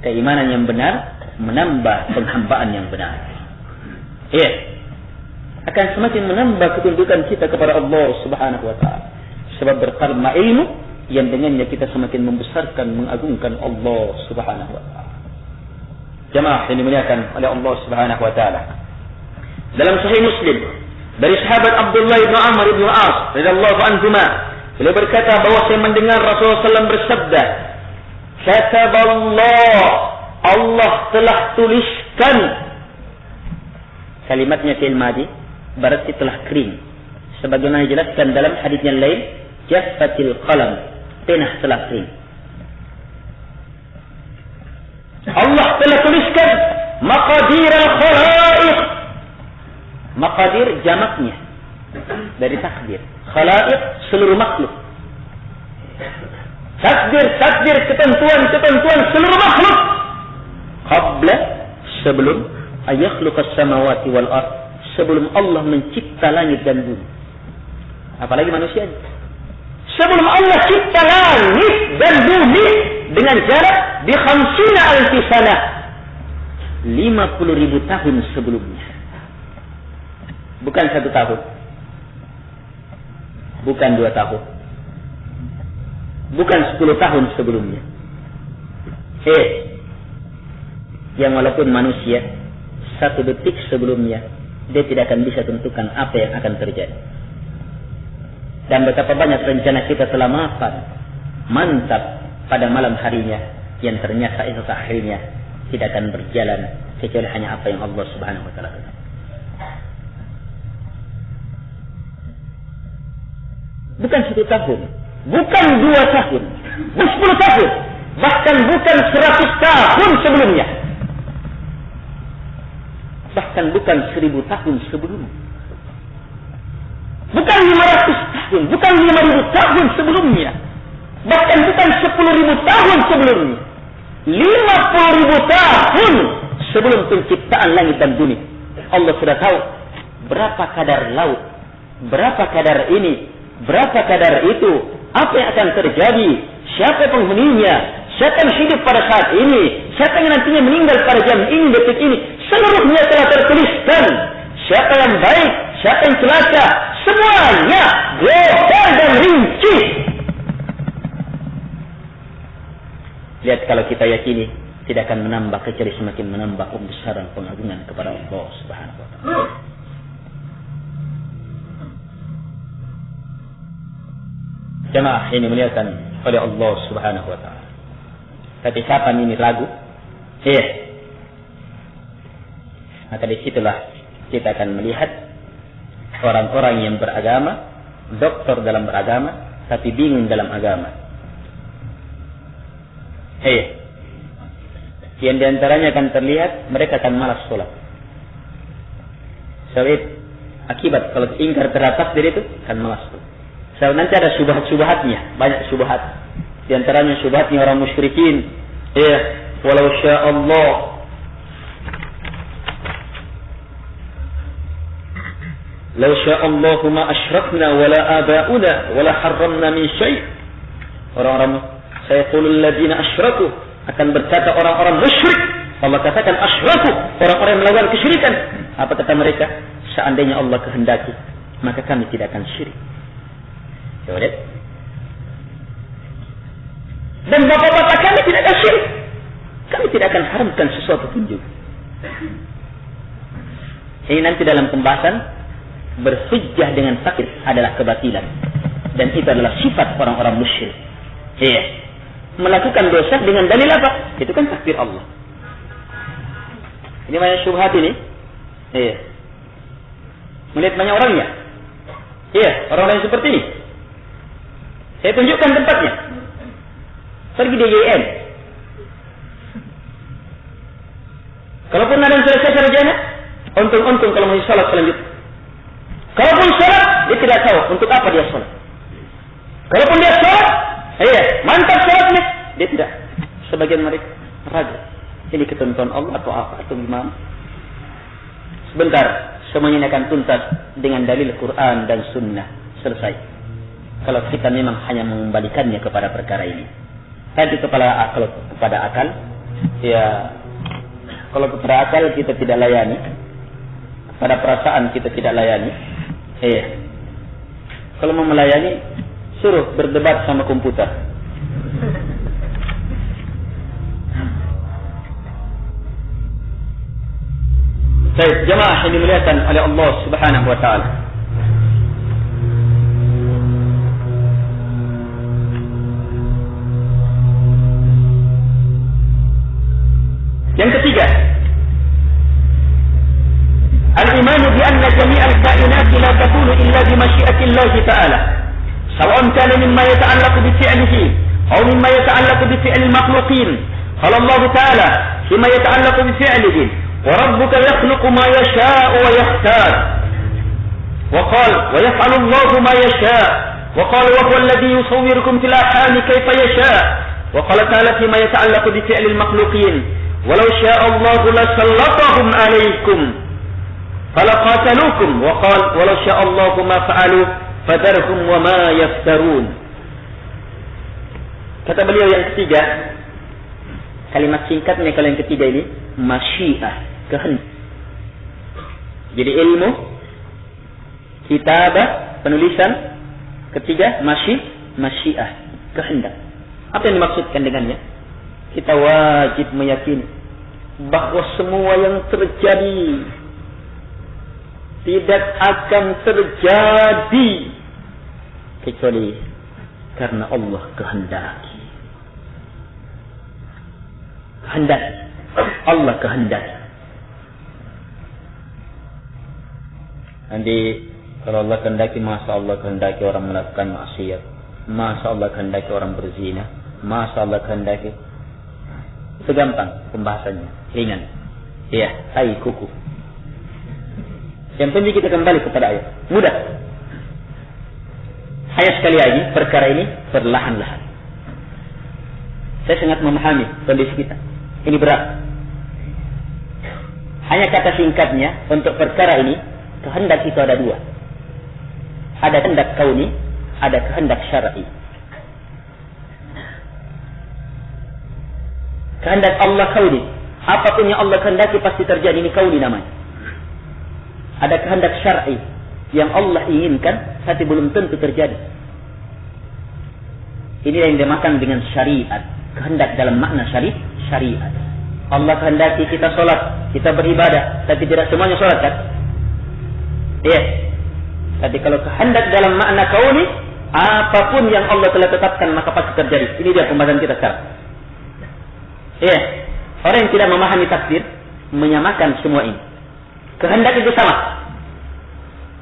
keimanan yang benar menambah penghambaan yang benar. Akan semakin menambah ketundukan kita kepada Allah Subhanahu wa taala. Sebab bertambah ilmu yang dengannya kita semakin membesarkan, mengagungkan Allah Subhanahu wa taala. Jemaah yang dimuliakan oleh Allah Subhanahu wa taala. Dalam Sahih Muslim dari sahabat Abdullah bin Amr bin As radhiyallahu anhuma, beliau berkata bahwa saya mendengar Rasulullah SAW bersabda, "Kataballah, Allah telah tuliskan." Kalimatnya fi'il madhi, berarti telah kering. Sebagaimana dijelaskan dalam hadis yang lain, jaffatil qalam, pena telah kering. Allah telah tuliskan maqadir al-khalaiq. Maqadir jamaknya dari takdir. Khalaiq seluruh makhluk. Takdir ketentuan seluruh makhluk. Qabla, sebelum ayakhluqas samawati wal ard, sebelum Allah mencipta langit dan bumi. Apalagi manusia. Sebelum Allah cipta langit dan bumi dengan jarak di 50,000 sanah, 50,000 tahun sebelumnya. Bukan 1 tahun, bukan 2 tahun, bukan 10 tahun sebelumnya. Yang walaupun manusia 1 detik sebelumnya dia tidak akan bisa tentukan apa yang akan terjadi. Dan betapa banyak rencana kita telah mantap pada malam harinya, yang ternyata itu akhirnya tidak akan berjalan kecuali hanya apa yang Allah Subhanahu wa taala katakan. Bukan 1 tahun, bukan 2 tahun, bukan 10 tahun, bahkan bukan 100 tahun sebelumnya, bahkan bukan 1000 tahun sebelumnya, bukan 500 tahun, bukan 5,000 tahun sebelumnya, bahkan bukan 10,000 tahun sebelumnya, 50,000 tahun sebelum penciptaan langit dan bumi. Allah sudah tahu berapa kadar laut, berapa kadar ini, berapa kadar itu, apa yang akan terjadi, siapa penghuninya, siapa yang hidup pada saat ini, siapa yang nantinya meninggal pada jam ini, detik ini, seluruhnya telah tertuliskan. Siapa yang baik, siapa yang celaka, semuanya global dan rinci. Lihat, kalau kita yakini, tidak akan menambah kecuali semakin menambah pembesaran pengagungan kepada Allah Subhanahu wa taala. Jemaah ini dimuliakan oleh Allah Subhanahu wa taala. Tapi kapan ini lagu? Maka disitulah kita akan melihat orang-orang yang beragama, doktor dalam beragama, tapi bingung dalam agama. Yang diantaranya akan terlihat mereka akan malas sholat. Sebab Akibat kalau ingkar terhadap takdir itu akan masuk. So, nanti ada syubhat-syubhatnya, banyak syubhat. Di antaranya syubhatnya orang musyrikin. Ya, walau sya'allah law sya'allahu ma asyrakna wala aba'una wala harramna min syai'. Orang-orang sayaqulul ladzina asyraku, akan berkata orang-orang musyrik. Allah katakan asyraku, orang-orang yang melakukan kesyirikan. Apa kata mereka? Seandainya Allah kehendaki, maka kami tidak akan syirik. Coba lihat. Dan bapak-bapak kami tidak akan syirik. Kami tidak akan haramkan sesuatu pun juga. Ini nanti dalam pembahasan berhujjah dengan takdir adalah kebatilan. Dan itu adalah sifat orang-orang musyrik. Iya. Melakukan dosa dengan dalil apa? Itu kan takdir Allah. Ini banyak syubhat ini. Iya. Melihat banyak orangnya. Iya, orang-orang yang seperti ini. Saya tunjukkan tempatnya. Pergi di YN. Kalaupun ada yang selesai sarjana, untung-untung kalau masih salat selanjutnya. Kalaupun salat, dia tidak tahu untuk apa dia salat. Kalaupun dia salat, mantap salatnya, dia tidak. Sebagian mereka ragu. Ini ketentuan Allah atau apa atau gimana? Sebentar, semuanya akan tuntas dengan dalil Quran dan Sunnah. Selesai. Kalau kita memang hanya mengembalikannya kepada perkara ini. Tadi kepada akal, ya kalau kepada akal kita tidak layani, kepada perasaan kita tidak layani, kalau mau melayani, suruh berdebat sama komputer. Baik, jemaah yang dimuliakan oleh Allah Subhanahu wa taala. Yang ketiga, al-imanu bi anna jami'al kainat la takunu illa bi masyiati Allah ta'ala. Sawa'un kana mimma yata'allaqu bi fi'lihi aw mimma yata'allaqu bi fi'lil makhluqin. Qala Allah ta'ala fima yata'allaqu bi fi'lihi wa rabbuka yakhluqu ma yasha'u wa yakhtar. Wa qala wa yaf'alu Allah ma yasha'. Wa qala wa huwa alladhi yusawwirukum fil arham kayfa yasha'. Wa qala ta'ala fima yata'allaqu bi fi'lil makhluqin. Walau sya'allahu lasallatahum alaikum falaqatalukum wa qala walau sya'allahu ma fa'alu fadarhum wa ma yaftarun. Kata beliau yang ketiga, kalimat singkatnya kalau yang ketiga ini masyiah, kehendak. Jadi ilmu, kitabah, penulisan. Ketiga masyiah, kehendak. Apa yang dimaksudkan dengannya? Kita wajib meyakini bahwa semua yang terjadi tidak akan terjadi kecuali karena Allah kehendaki. Kehendaki. Allah kehendaki. Nanti kalau Allah kehendaki, masa Allah kehendaki orang melakukan maksiat, masa Allah kehendaki orang berzina, masa Allah kehendaki. Itu gampang pembahasannya, ringan. Iya, tai kuku. Yang penting kita kembali kepada ayat. Mudah. Hanya sekali lagi perkara ini perlahan-lahan. Saya sangat memahami kondisi kita. Ini berat. Hanya kata singkatnya untuk perkara ini, kehendak itu ada dua. Ada kehendak kauni, ada kehendak syar'i. Kehendak Allah kauni. Apapun yang Allah kehendaki pasti terjadi. Ini kauni namanya. Ada kehendak syar'i yang Allah inginkan tapi belum tentu terjadi. Ini yang dimakan dengan syariat. Kehendak dalam makna syariat. Allah kehendaki kita sholat, kita beribadah, tapi tidak semuanya sholat kan? Iya. Tapi kalau kehendak dalam makna kauni, apapun yang Allah telah tetapkan maka pasti terjadi. Ini dia pembahasan kita sekarang. Iya, orang yang tidak memahami takdir menyamakan semua ini. Kehendak itu sama.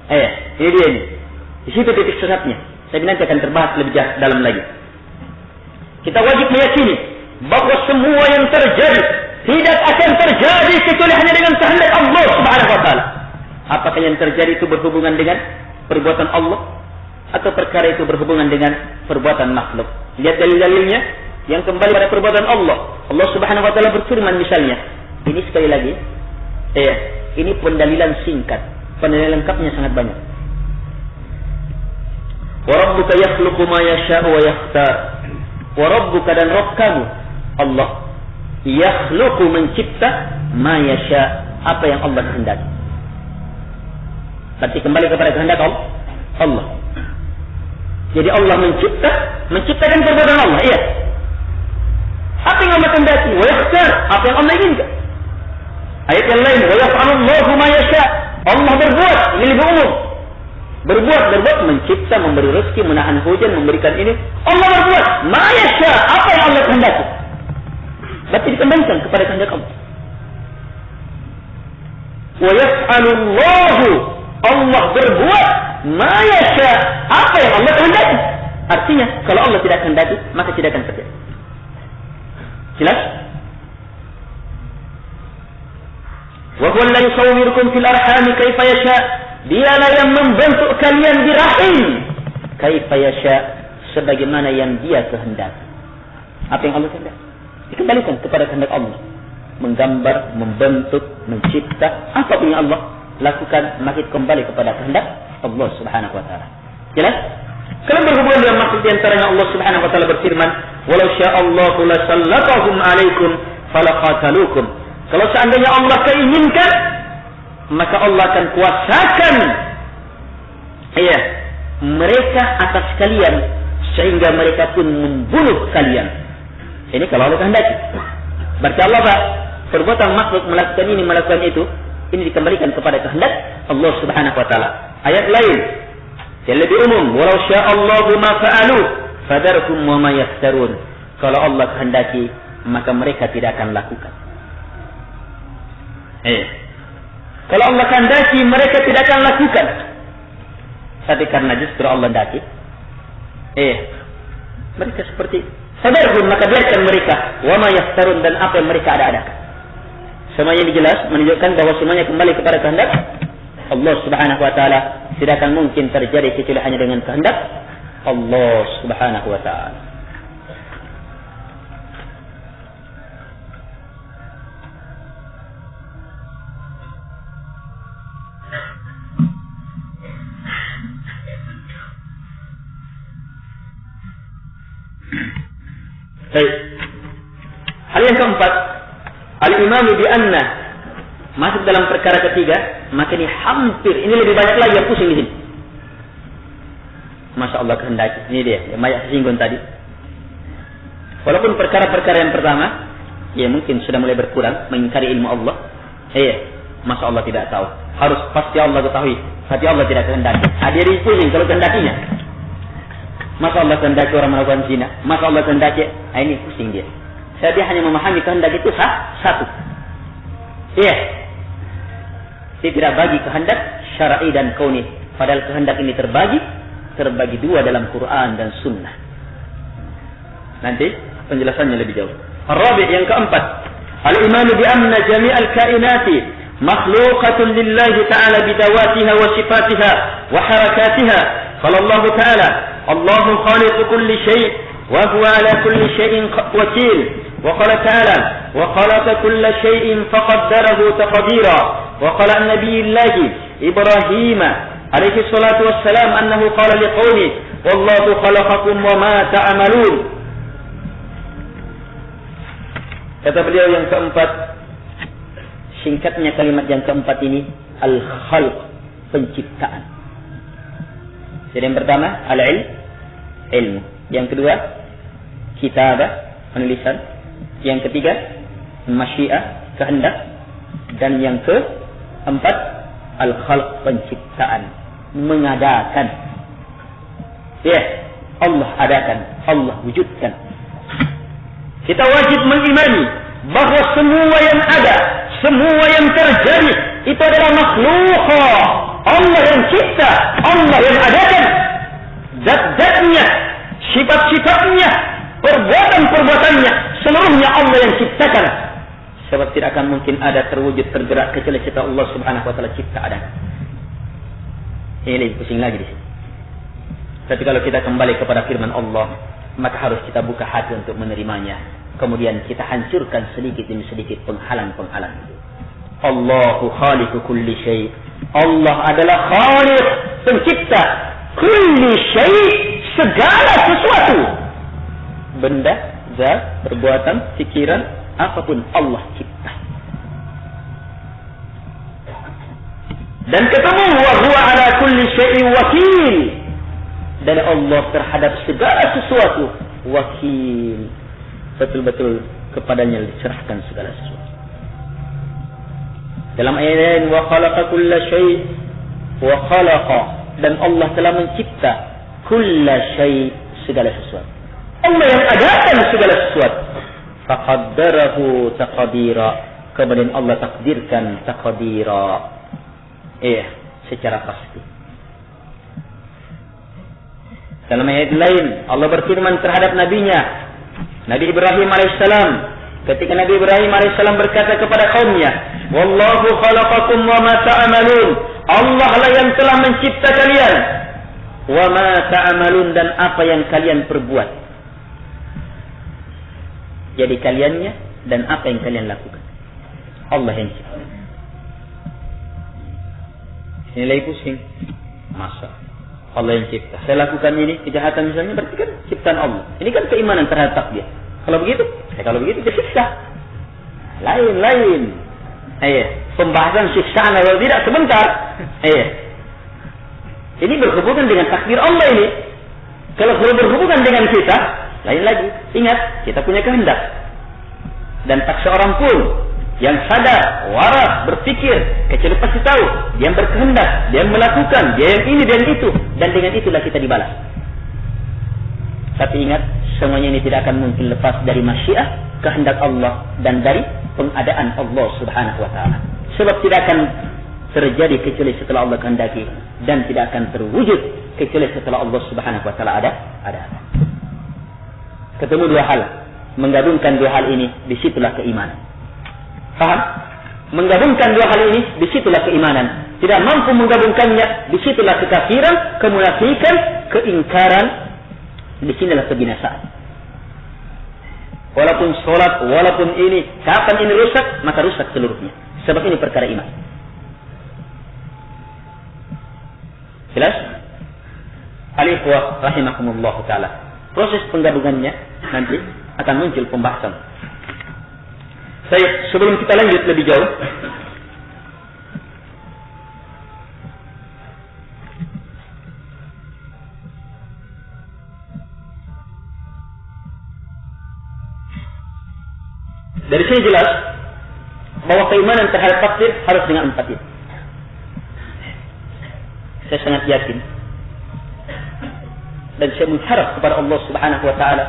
Ini dia ini. Di situ titik sesatnya. Tapi nanti akan terbahas lebih dalam lagi. Kita wajib meyakini bahwa semua yang terjadi tidak akan terjadi kecuali hanya dengan kehendak Allah Subhanahu wa taala. Apakah yang terjadi itu berhubungan dengan perbuatan Allah atau perkara itu berhubungan dengan perbuatan makhluk? Lihat dalil-dalilnya yang kembali pada perbuatan Allah. Allah Subhanahu wa taala berfirman misalnya. Ini sekali lagi, ini pendalilan singkat. Pendalilan lengkapnya sangat banyak. Wa rabbuka yakhluqu ma yasha'u wa yakhtar. Wa rabbuka, dan Rabb kamu Allah yakhluqu, mencipta ma yasha', apa yang Allah kehendaki. Berarti kembali kepada kehendak Allah. Jadi Allah menciptakan perbuatan Allah, iya. Apa yang Allah kehendaki? Wa yakhtar, apa yang Allah inginkan. Ayat yang lain, wa yaf'alullahu ma yasha'. Allah berbuat, ini lebih umum. Berbuat, mencipta, memberi rezeki, menahan hujan, memberikan ini. Allah berbuat, ma yasha', apa yang Allah kehendaki. Berarti dikembalikan kepada kehendak Allah. Wa yaf'alullahu, Allah berbuat, ma yasha', apa yang Allah kehendaki. Artinya, kalau Allah tidak kehendaki, maka tidak akan terjadi. Jelas? Wa huwa alladhi yusawwirukum fil arham kaifa yasha'. Dialah yang membentuk kalian di rahim kaifa yasha', sebagaimana yang Dia kehendaki. Apa yang Allah kehendaki dikembalikan kepada kehendak Allah. Menggambar, membentuk, mencipta, apa yang Allah lakukan, maka kembali kepada kehendak Allah Subhanahu wa taala. Jelas? Kalau berhubungan dengan maksud di antaranya Allah Subhanahu wa taala berfirman, "Walau sya'allahu lasallatahum 'alaikum falaqatalukum." Kalau seandainya Allah keinginkan, maka Allah akan kuasakan mereka atas kalian sehingga mereka pun membunuh kalian. Ini kalau Allah kehendaki. Berarti Allah perbuatan makhluk melakukan ini, melakukan itu, ini dikembalikan kepada kehendak Allah Subhanahu wa taala. Ayat lain yang lebih umum, walau sya'allahu ma fa'alu fadarhum wa ma yaftarun. Kalau Allah kehendaki, maka mereka tidak akan lakukan. Kalau Allah kehendaki, mereka tidak akan lakukan. Tapi karena justru Allah kehendaki, mereka seperti fadarhum, maka biarkan mereka, wa ma yaftarun, dan apa yang mereka ada-adakan. Semuanya dijelas menunjukkan bahwa semuanya kembali kepada kehendak Allah Subhanahu wa taala. Tidak akan mungkin terjadi kecuali hanya dengan kehendak Allah Subhanahu wa taala. Baik. Hal yang keempat, al-imanu bi anna, masuk dalam perkara ketiga, maka ini hampir, ini lebih banyak lagi yang pusing di sini. Masya Allah kehendaki. Ini dia yang banyak singgung tadi. Walaupun perkara-perkara yang pertama, ya mungkin sudah mulai berkurang, mengingkari ilmu Allah. Masya Allah tidak tahu. Harus pasti Allah ketahui. Tapi Allah tidak kehendaki. Dia pusing kalau kehendakinya. Masa Allah kehendaki orang melakukan zina, masa Allah kehendaki, ini pusing dia. Dia hanya memahami kehendak itu satu. Dia tidak bagi kehendak syar'i dan kauni. Padahal kehendak ini terbagi dua dalam Quran dan Sunnah. Nanti penjelasannya lebih jauh. Ar-rabi', yang keempat, al-imanu bi anna jami'al kainati makhluqatun lillahi ta'ala bidawatiha wa sifatiha wa harakatiha. Qala Allah ta'ala, Allahu khaliqu kulli syai' wa huwa ala kulli syai'in wakil. Wa qala ta'ala, wa khalaqa kulla syai'in faqaddarahu taqdira. Wa qala an-nabiyyillahi Ibrahim alaihi salatu wassalam annahu qala liqaumi wallahu khalaqakum wa ma ta'malun. Kata beliau yang keempat, singkatnya kalimat yang keempat ini, al-khalq, penciptaan. Jadi yang pertama, ilmu. Yang kedua, kitabah, penulisan. Yang ketiga, masyiah, kehendak. Dan yang keempat, al-khalq, penciptaan, mengadakan. Allah adakan, Allah wujudkan. Kita wajib mengimani bahwa semua yang ada, semua yang terjadi, itu adalah makhluk. Allah yang cipta, Allah yang adakan. Zat-zatnya, sifat-sifatnya, perbuatan-perbuatannya, seluruhnya Allah yang ciptakan. Sebab tidak akan mungkin ada terwujud tergerak kecuali kita Allah Subhanahu wa taala cipta ada. Ini lebih pusing lagi di sini. Tapi kalau kita kembali kepada firman Allah, maka harus kita buka hati untuk menerimanya. Kemudian kita hancurkan sedikit demi sedikit penghalang-penghalang itu. Allahu khaliqu kulli syai'. Allah adalah khaliq, pencipta kulli syai', segala sesuatu. Benda, zat, perbuatan, pikiran, apapun Allah cipta. Dan ketemu wa huwa ala kulli syai'in wakil. Dan Allah terhadap segala sesuatu wakil. Betul-betul kepadanya diserahkan segala sesuatu. Dalam ayat lain wa khalaqa kulla syai' wa khalaqa, dan Allah telah mencipta kulla syai', segala sesuatu. Allah yang adakan segala sesuatu. Faqaddarahu taqdira, kemudian Allah takdirkan taqdira. Secara pasti. Dalam ayat lain Allah berfirman terhadap nabinya, Nabi Ibrahim alaihissalam, ketika Nabi Ibrahim alaihissalam berkata kepada kaumnya, wallahu khalaqakum wa ma ta'malun, Allah lah yang telah mencipta kalian, wa ma ta'malun, dan apa yang kalian perbuat. Jadi kaliannya dan apa yang kalian lakukan, Allah yang cipta. Nilai pusing. Masa Allah yang cipta, saya lakukan ini kejahatan misalnya, berarti kan ciptaan Allah. Ini kan keimanan terhadap takdir. Kalau begitu disiksa. Lain. Pembahasan siksaan atau tidak sebentar. Ini berhubungan dengan takdir Allah ini. Kalau berhubungan dengan kita, lain lagi. Ingat, kita punya kehendak. Dan tak seorang pun yang sadar, waras, berpikir, kecuali pasti tahu dia yang berkehendak, dia yang melakukan, dia yang ini dan itu, dan dengan itulah kita dibalas. Tapi ingat, semuanya ini tidak akan mungkin lepas dari masyiah, kehendak Allah, dan dari pengadaan Allah subhanahu wa ta'ala. Sebab tidak akan terjadi kecuali setelah Allah kehendaki, dan tidak akan terwujud kecuali setelah Allah subhanahu wa ta'ala ada. Ketemu dua hal, menggabungkan dua hal ini, disitulah keimanan. Faham? Menggabungkan dua hal ini, disitulah keimanan. Tidak mampu menggabungkannya, disitulah kekafiran, kemunafikan, keingkaran, disinilah kebinasaan. Walaupun sholat, walaupun ini, kapan ini rusak, maka rusak seluruhnya. Sebab ini perkara iman. Jelas? Al-ikhwah rahimakumullah ta'ala. Proses penggabungannya nanti akan muncul pembahasan. Sebelum kita lanjut lebih jauh, dari sini jelas bahwa keimanan terhadap takdir harus dengan empat itu. Saya sangat yakin dan saya mengharap kepada Allah Subhanahu wa taala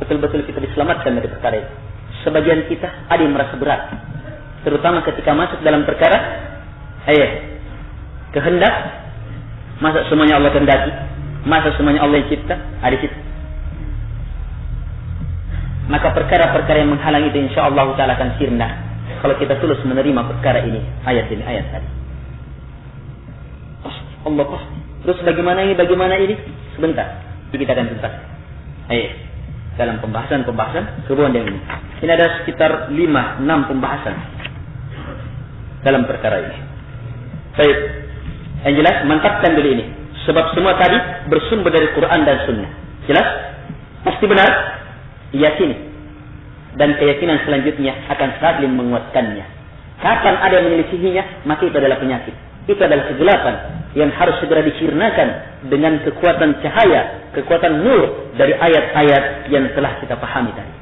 betul-betul kita diselamatkan dari perkara itu. Sebagian kita ada yang merasa berat, terutama ketika masuk dalam perkara kehendak. Masa semuanya Allah kehendaki, masa semuanya Allah yang cipta, ada situ. Maka perkara-perkara yang menghalang itu insyaallah taala akan sirna kalau kita tulus menerima perkara ini, ayat ini, ayat tadi. Allah pasti. Terus bagaimana ini? Sebentar, kita akan tuntas. Dalam pembahasan hubungan dengan ini. Ini ada sekitar 5-6 pembahasan dalam perkara ini. Baik. Yang jelas, mantapkan dulu ini. Sebab semua tadi bersumber dari Quran dan Sunnah. Jelas? Pasti benar? Yakini. Dan keyakinan selanjutnya akan saling menguatkannya. Kapan ada yang menyelisihinya, maka itu adalah penyakit. Itu adalah kegelapan yang harus segera disirnakan dengan kekuatan cahaya, kekuatan nur dari ayat-ayat yang telah kita pahami tadi.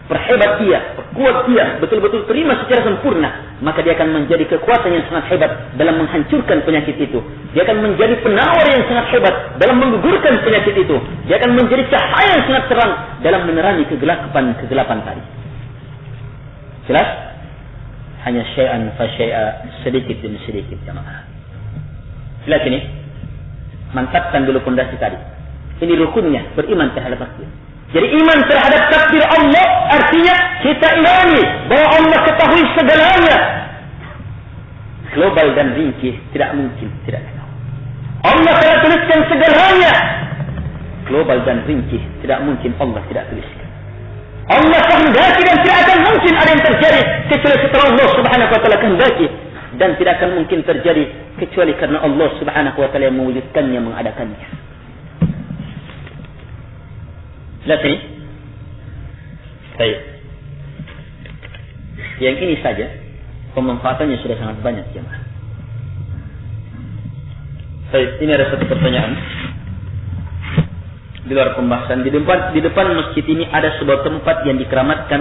Perhebat dia, perkuat dia, betul-betul terima secara sempurna, maka dia akan menjadi kekuatan yang sangat hebat dalam menghancurkan penyakit itu. Dia akan menjadi penawar yang sangat hebat dalam menggugurkan penyakit itu. Dia akan menjadi cahaya yang sangat terang dalam menerangi kegelapan tadi. Jelas? Hanya syai'an fa syai'a, sedikit demi sedikit jemaah. Jelas ini? Mantapkan dulu pondasi tadi. Ini rukunnya, beriman terhadap takdir. Jadi iman terhadap takdir Allah artinya kita imani bahwa Allah ketahui segalanya. Global dan ringkih tidak mungkin tidak tahu. Allah telah tuliskan segalanya. Global dan rinci, tidak mungkin Allah tidak tuliskan. Allah kehendaki dan tidak akan mungkin ada yang terjadi kecuali setelah Allah Subhanahu wa taala kehendaki, dan tidak akan mungkin terjadi kecuali karena Allah Subhanahu wa taala yang mewujudkannya, mengadakannya. Lihat ini. Baik. Yang ini saja pemanfaatannya sudah sangat banyak, jemaah. Baik, ini ada satu pertanyaan. Di luar pembahasan, di depan masjid ini ada sebuah tempat yang dikeramatkan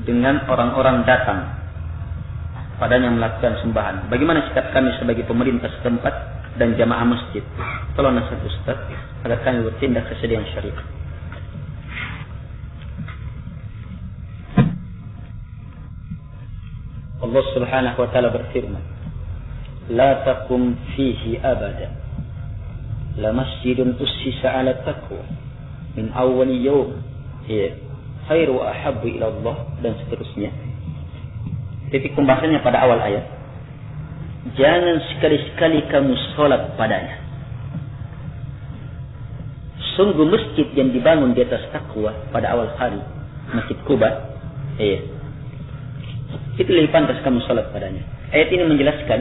dengan orang-orang datang padanya melakukan sembahan. Bagaimana sikap kami sebagai pemerintah setempat dan jamaah masjid? Tolong nasihat Ustaz agar kami bertindak sesuai dengan syariat. Allah Subhanahu wa taala berfirman, "La taqum fihi abada. La masjidun ussisa 'ala taqwa min awwal yawm khairu wa ahabbu ila Allah," dan seterusnya. Titik pembahasannya pada awal ayat. Jangan sekali-sekali kamu sholat padanya. Sungguh masjid yang dibangun di atas takwa pada awal hari, Masjid Quba, itu lebih pantas kamu sholat padanya. Ayat ini menjelaskan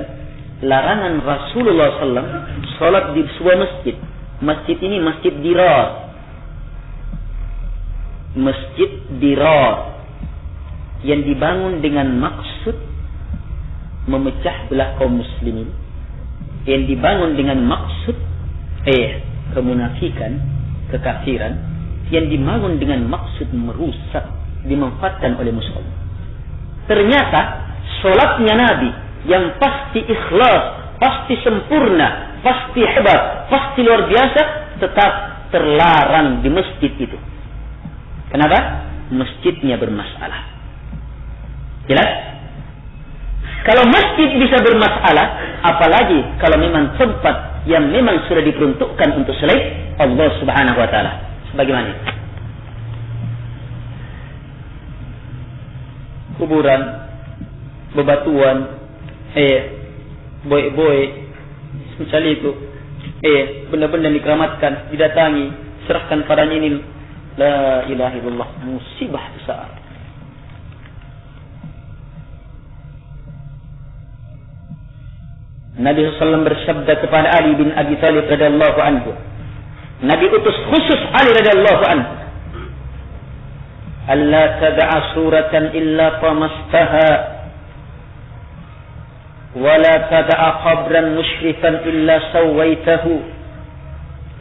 larangan Rasulullah SAW sholat di sebuah masjid. Masjid ini masjid dirar. Masjid dirar yang dibangun dengan maksud memecah belah kaum muslimin, yang dibangun dengan maksud kemunafikan, kekafiran, yang dibangun dengan maksud merusak, dimanfaatkan oleh musuh. Ternyata sholatnya Nabi yang pasti ikhlas, pasti sempurna, pasti hebat, pasti luar biasa, tetap terlarang di masjid itu. Kenapa? Masjidnya bermasalah. Jelas? Kalau masjid bisa bermasalah, apalagi kalau memang tempat yang memang sudah diperuntukkan untuk selain Allah Subhanahu wa taala. Sebagaimana kuburan, bebatuan, boy, misalnya itu, benda-benda yang dikeramatkan, didatangi, serahkan padanya ini, la ilaha illallah, musibah besar. Nabi SAW bersabda kepada Ali bin Abi Thalib radhiyallahu anhu. Nabi utus khusus Ali radhiyallahu anhu. Alla tad'a suratan illa tamastaha wa la tad'a qabran musyrifan illa sawaitahu.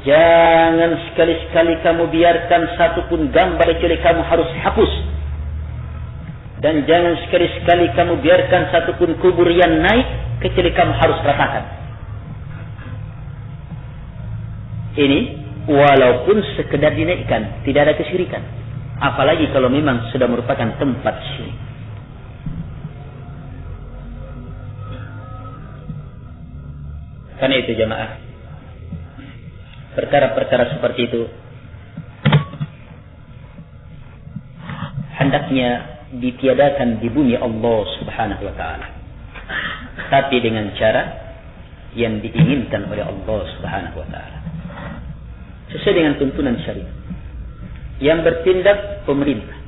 Jangan sekali-sekali kamu biarkan satupun gambar kecuali kamu harus hapus. Dan jangan sekali-sekali kamu biarkan satupun kubur yang naik kecuali kamu harus ratakan. Ini walaupun sekedar dinaikkan, tidak ada kesyirikan. Apalagi kalau memang sudah merupakan tempat syirik. Karena itu jamaah, perkara-perkara seperti itu hendaknya ditiadakan di bumi Allah Subhanahu wa taala, tapi dengan cara yang diinginkan oleh Allah Subhanahu wa taala, sesuai dengan tuntunan syariat. Yang bertindak pemerintah,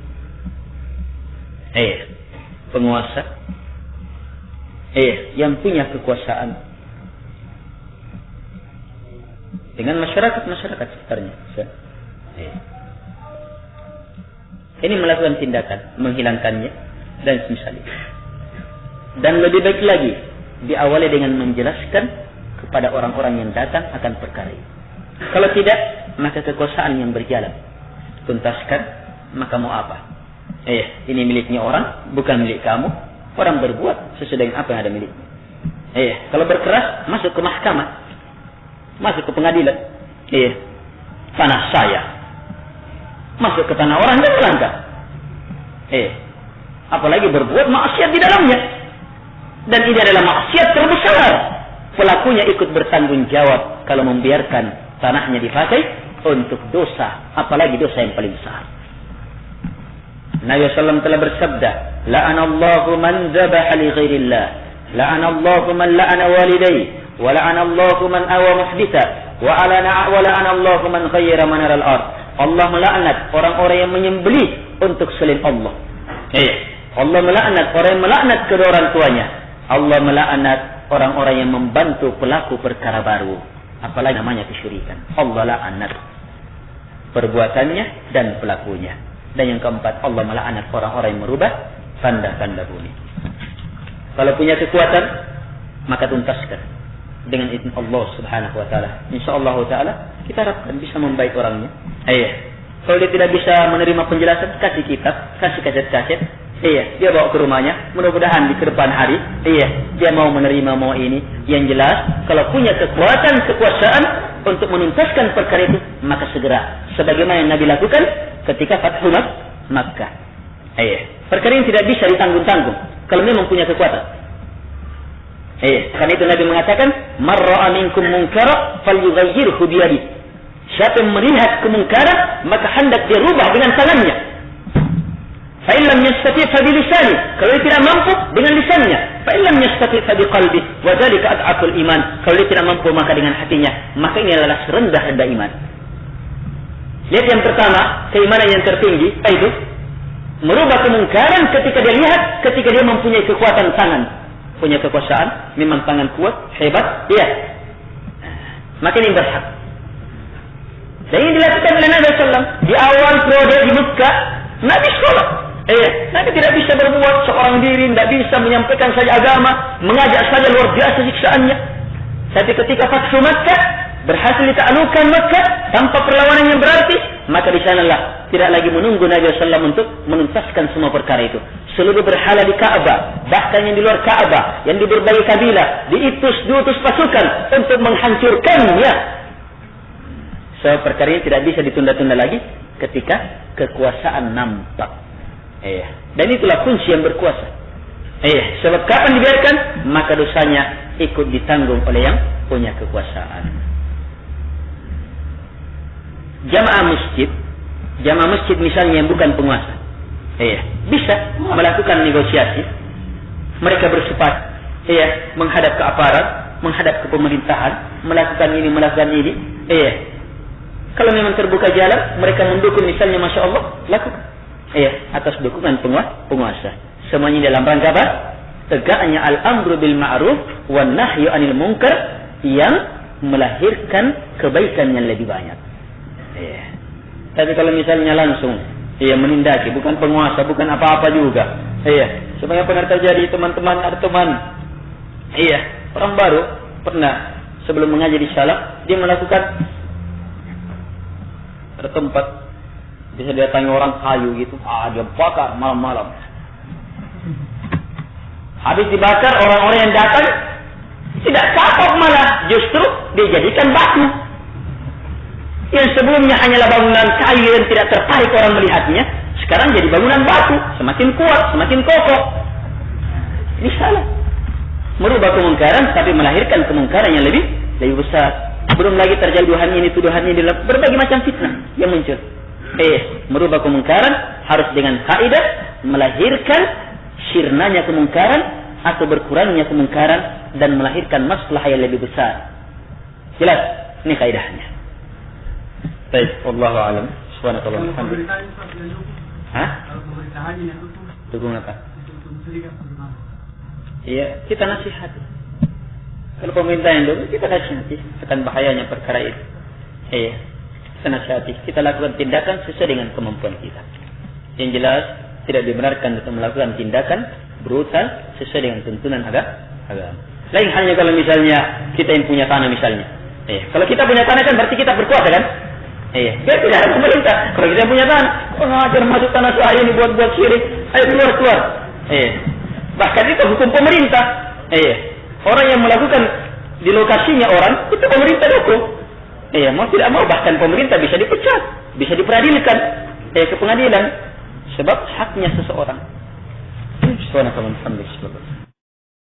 penguasa, yang punya kekuasaan dengan masyarakat sekitarnya. Ini melakukan tindakan menghilangkannya dan semisalnya. Dan lebih baik lagi diawali dengan menjelaskan kepada orang-orang yang datang akan perkara ini. Kalau tidak, maka kekuasaan yang berjalan tuntaskan, maka mau apa? Ini miliknya orang, bukan milik kamu. Orang berbuat sesuai dengan apa yang ada miliknya. Kalau berkeras, masuk ke mahkamah, masuk ke pengadilan. Tanah saya, masuk ke tanah orang dan melanggar. Apalagi berbuat maksiat di dalamnya. Dan ini adalah maksiat terbesar. Pelakunya ikut bertanggung jawab kalau membiarkan tanahnya dipakai untuk dosa, apalagi dosa yang paling besar. Nabi SAW telah bersabda, la'anallahu man dzabaha li ghairillah La'anallahu man la'ana walidayhi wa la'anallahu man awa muhditha wa la'anallahu man ghayyara manar al-ard. Allah melaknat orang-orang yang menyembelih untuk selain Allah. Allah melaknat orang yang melaknat kedua orang tuanya. Allah melaknat orang-orang yang membantu pelaku perkara baru. Apalagi namanya kesyirikan. Allah laknat perbuatannya dan pelakunya. Dan yang keempat, Allah melaknat orang-orang yang merubah tanda-tanda bumi. Kalau punya kekuatan, maka tuntaskan dengan izin Allah Subhanahu wa taala. Insyaallah taala kita harapkan bisa membaik orangnya. Kalau dia tidak bisa menerima penjelasan, kasih kitab, kasih kaset-kaset. Dia bawa ke rumahnya, mudah-mudahan di kedepan hari, dia mau menerima, mau ini. Yang jelas, kalau punya kekuasaan untuk menuntaskan perkara itu, maka segera. Sebagaimana yang Nabi lakukan ketika Fathu Makkah. Perkara ini tidak bisa ditanggung-tanggung kalau memang punya kekuatan. Karena itu Nabi mengatakan, "Man ra'a minkum munkara falyughayyirhu biyadihi." Siapa yang melihat kemungkaran, maka hendak dia rubah dengan tangannya. Fa in lam yastati' fa bi lisani. Kalau dia tidak mampu, dengan lisannya. Fa in lam yastati' fa bi qalbi. Wa dzalika ad'aful iman. Kalau dia tidak mampu, maka dengan hatinya. Maka ini adalah serendah-rendah iman. Lihat yang pertama, keimanan yang tertinggi, itu merubah kemungkaran ketika dia lihat, ketika dia mempunyai kekuatan tangan. Punya kekuasaan, memang tangan kuat, hebat, maka ini berhak. Dan ini dilakukan oleh Nabi SAW. Di awal periode di Mekah, Nabi sholat. Nabi tidak bisa berbuat seorang diri, tidak bisa menyampaikan saja agama, mengajak saja luar biasa siksaannya. Tapi ketika Fathu Makkah, berhasil ditaklukkan Makkah tanpa perlawanan yang berarti, maka di sanalah tidak lagi menunggu Nabi SAW untuk menuntaskan semua perkara itu. Seluruh berhala di Ka'bah, bahkan yang di luar Ka'bah, yang di berbagai kabilah, diutus pasukan untuk menghancurkannya. So, perkara ini tidak bisa ditunda-tunda lagi ketika kekuasaan nampak. Dan itulah kunci yang berkuasa. Sebab kapan dibiarkan, maka dosanya ikut ditanggung oleh yang punya kekuasaan. Jamaah masjid misalnya yang bukan penguasa, bisa melakukan negosiasi. Mereka bersepakat, menghadap ke aparat, menghadap ke pemerintahan, melakukan ini. Kalau memang terbuka jalan, mereka mendukung misalnya, masya Allah, lakukan. Atas dukungan penguasa. Semuanya dalam rangka apa? Tegaknya al-amru bil ma'ruf wan nahyu 'anil munkar yang melahirkan kebaikan yang lebih banyak. Tapi kalau misalnya langsung menindaki, bukan penguasa, bukan apa-apa juga. Sebenarnya pernah terjadi teman-teman, orang baru pernah sebelum mengaji di Salaf, dia melakukan tempat bisa datangi orang kayu gitu, dia bakar malam-malam. Habis dibakar, orang-orang yang datang tidak kapok, malah justru dijadikan batu. Yang sebelumnya hanyalah bangunan kayu yang tidak tertarik orang melihatnya, sekarang jadi bangunan batu, semakin kuat, semakin kokoh. Ini salah. Merubah kemungkaran tapi melahirkan kemungkaran yang lebih besar. Belum lagi terjadi tuduhan ini dalam berbagai macam fitnah yang muncul. Merubah kemungkaran harus dengan kaidah melahirkan sirnanya kemungkaran atau berkurangnya kemungkaran dan melahirkan maslahah yang lebih besar. Jelas? Ini kaidahnya. Baik, wallahu a'lam. Subhanallahi walhamdulillah. Dukung apa? Kita nasihati. Kalau pemerintah yang dulu, kita nasihati akan bahayanya perkara itu. Kita nasihati, kita lakukan tindakan sesuai dengan kemampuan kita. Yang jelas, tidak dibenarkan untuk melakukan tindakan brutal sesuai dengan tuntunan agama. Lain halnya kalau misalnya kita yang punya tanah misalnya. Kalau kita punya tanah kan berarti kita berkuasa kan? Dia tidak ada pemerintah. Kalau kita punya tanah, ngajar masuk tanah saya ini buat syirik, ayo keluar. Bahkan itu hukum pemerintah. Orang yang melakukan di lokasinya orang, itu pemerintah dukung. Mau tidak mau, bahkan pemerintah bisa dipecat, bisa diperadilkan ke pengadilan sebab haknya seseorang. Subhanallah, alhamdulillah.